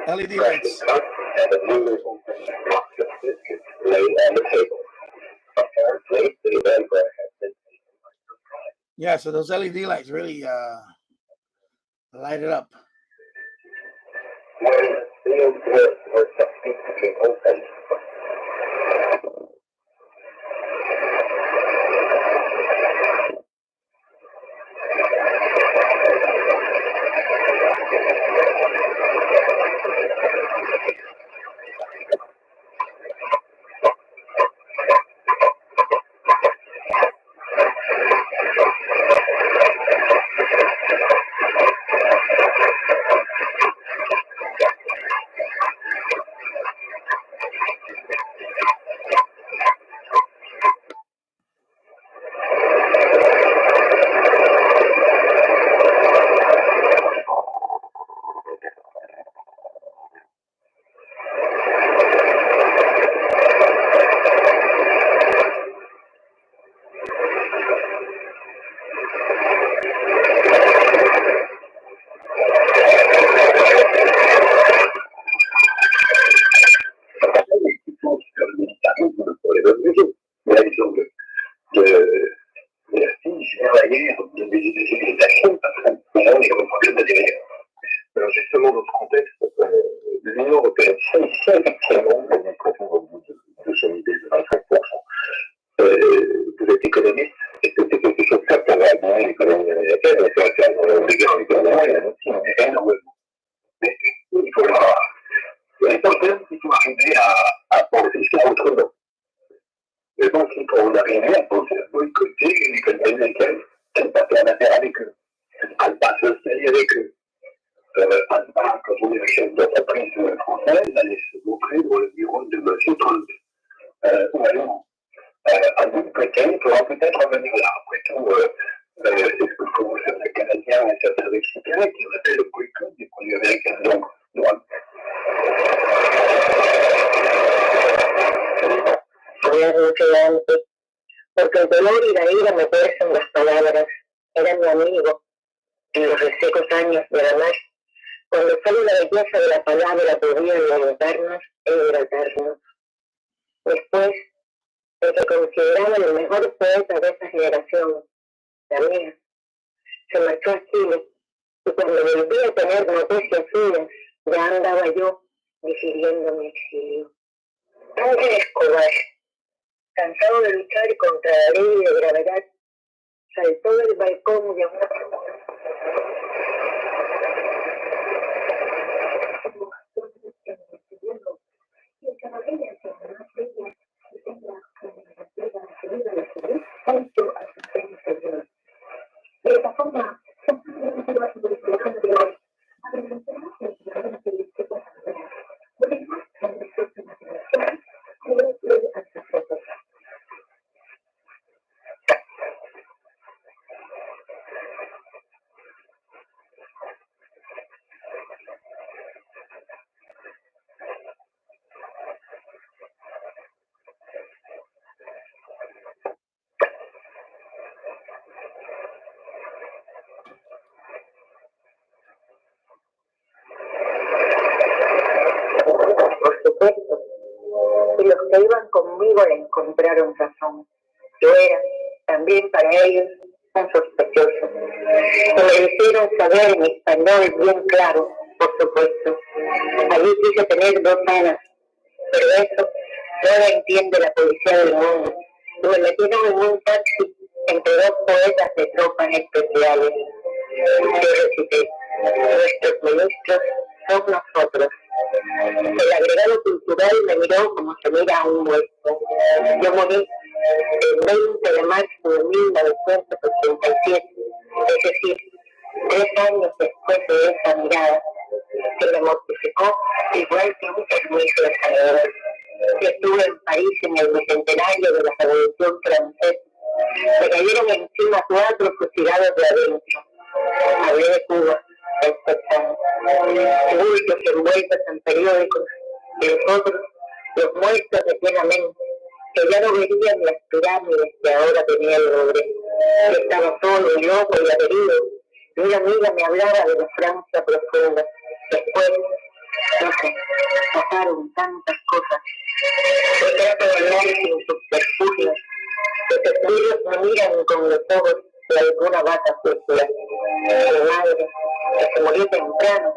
LED lights. Yeah, so those LED lights really light it up. Porque el dolor y la ira me tuercen las palabras. Era mi amigo en los resecos años de la mar. Cuando solo la belleza de la palabra podía levantarnos e hidratarnos. Después, el que consideraba el mejor poeta de esa generación, la mía, se marchó a Chile, y cuando volví a tener noticias suyas, ya andaba yo decidiendo mi exilio. Ángel Escobar, cansado de luchar contra la ley de gravedad, saltó del balcón de una de esta forma, por supuesto, y los que iban conmigo le encontraron razón. Yo era, también para ellos, un sospechoso. Y me hicieron saber en español bien claro, por supuesto. Allí quise tener 2 alas, pero eso no lo entiende la policía del mundo. Y me metieron en un taxi entre 2 poetas de tropas especiales. Yo recité: nuestros ministros son nosotros. El agregado cultural me miró como se mira a un muerto. Yo morí el 20 de marzo de 1987, es decir, 3 años después de esa mirada que me mortificó igual que muchos muertos alrededor. Estuve en París en el bicentenario de la Revolución Francesa. Me cayeron encima 4 fusilados de adentro. Hablé de Cuba, respetando. Bultos envueltos en periódicos, y nosotros, los muertos de plenamente, que ya no verían las pirámides que ahora tenía el Louvre. Yo estaba solo, loco y adherido. Y una amiga me hablaba de la Francia profunda. Después, no sé, pasaron tantas cosas. Yo trato de hablar sin subterfugios. Los estudios me miran con los ojos de alguna vaca sucia. Mi madre, que se murió temprano,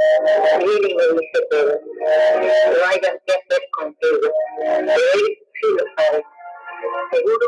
viene y me dice todo. No hayan que hacer contigo. Pero él sí lo sabe. Seguro.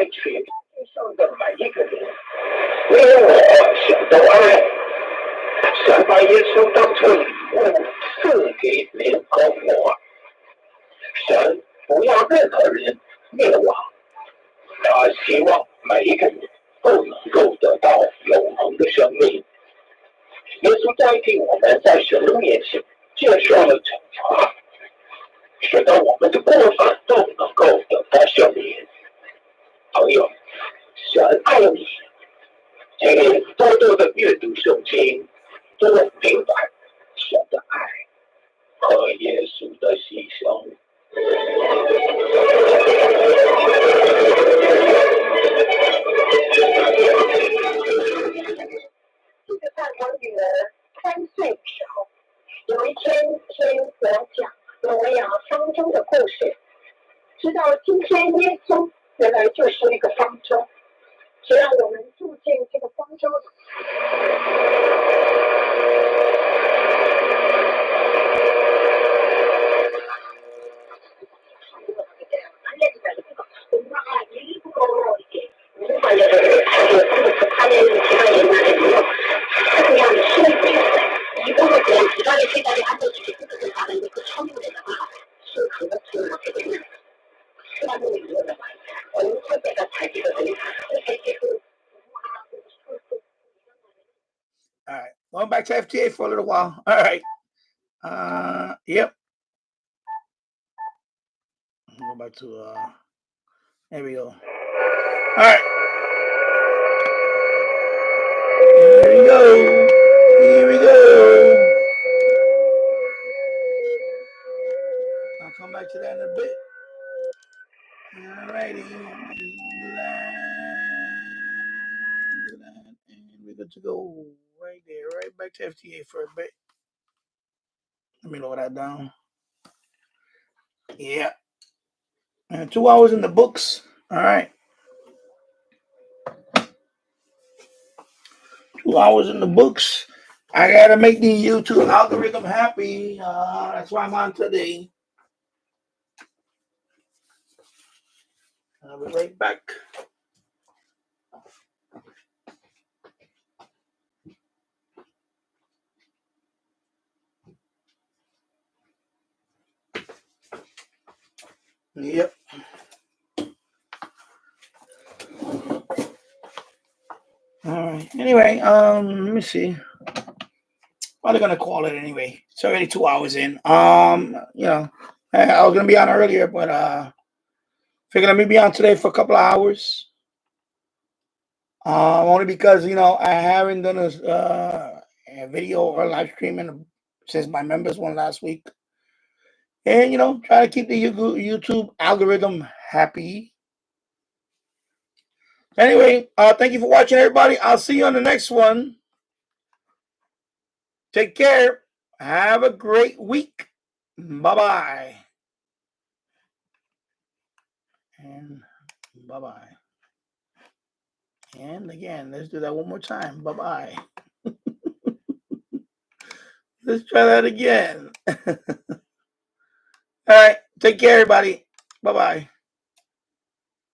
爱全世界上的每一个人，因为我想到爱，想把耶稣当作礼物赐给你和我。神不要任何人灭亡，他希望每一个人都能够得到永恒的生命。耶稣代替我们在神的面前接受了惩罚，使得我们的过犯都能够得到赦免。朋友，神爱你，请你多多的阅读圣经，多明白神的爱和耶稣的牺牲。这个在我女儿3岁的时候，有一天听我讲挪亚方舟的故事，直到今天耶稣原来就是那个方舟，只让我们住进这个方舟里。All right, going back to FTA for a little while. All right. Yep. Go back to there we go. All right. Here we go. Here we go. I'll come back to that in a bit. All righty. And we're good to go right there. Right back to FTA for a bit. Let me lower that down. Yeah. And 2 hours in the books. All right. 2 hours in the books. I gotta make the YouTube algorithm happy. That's why I'm on today. I'll be right back. Yep. All right. Anyway, let me see. Probably gonna call it anyway. It's already 2 hours in. You know, I was gonna be on earlier, but figured let me be on today for a couple of hours. Only because I haven't done a video or live streaming since my members one last week, and try to keep the YouTube algorithm happy. Anyway, thank you for watching, everybody. I'll see you on the next one. Take care. Have a great week. Bye-bye. And bye-bye. And again, let's do that one more time. Bye-bye. Let's try that again. All right. Take care, everybody. Bye-bye.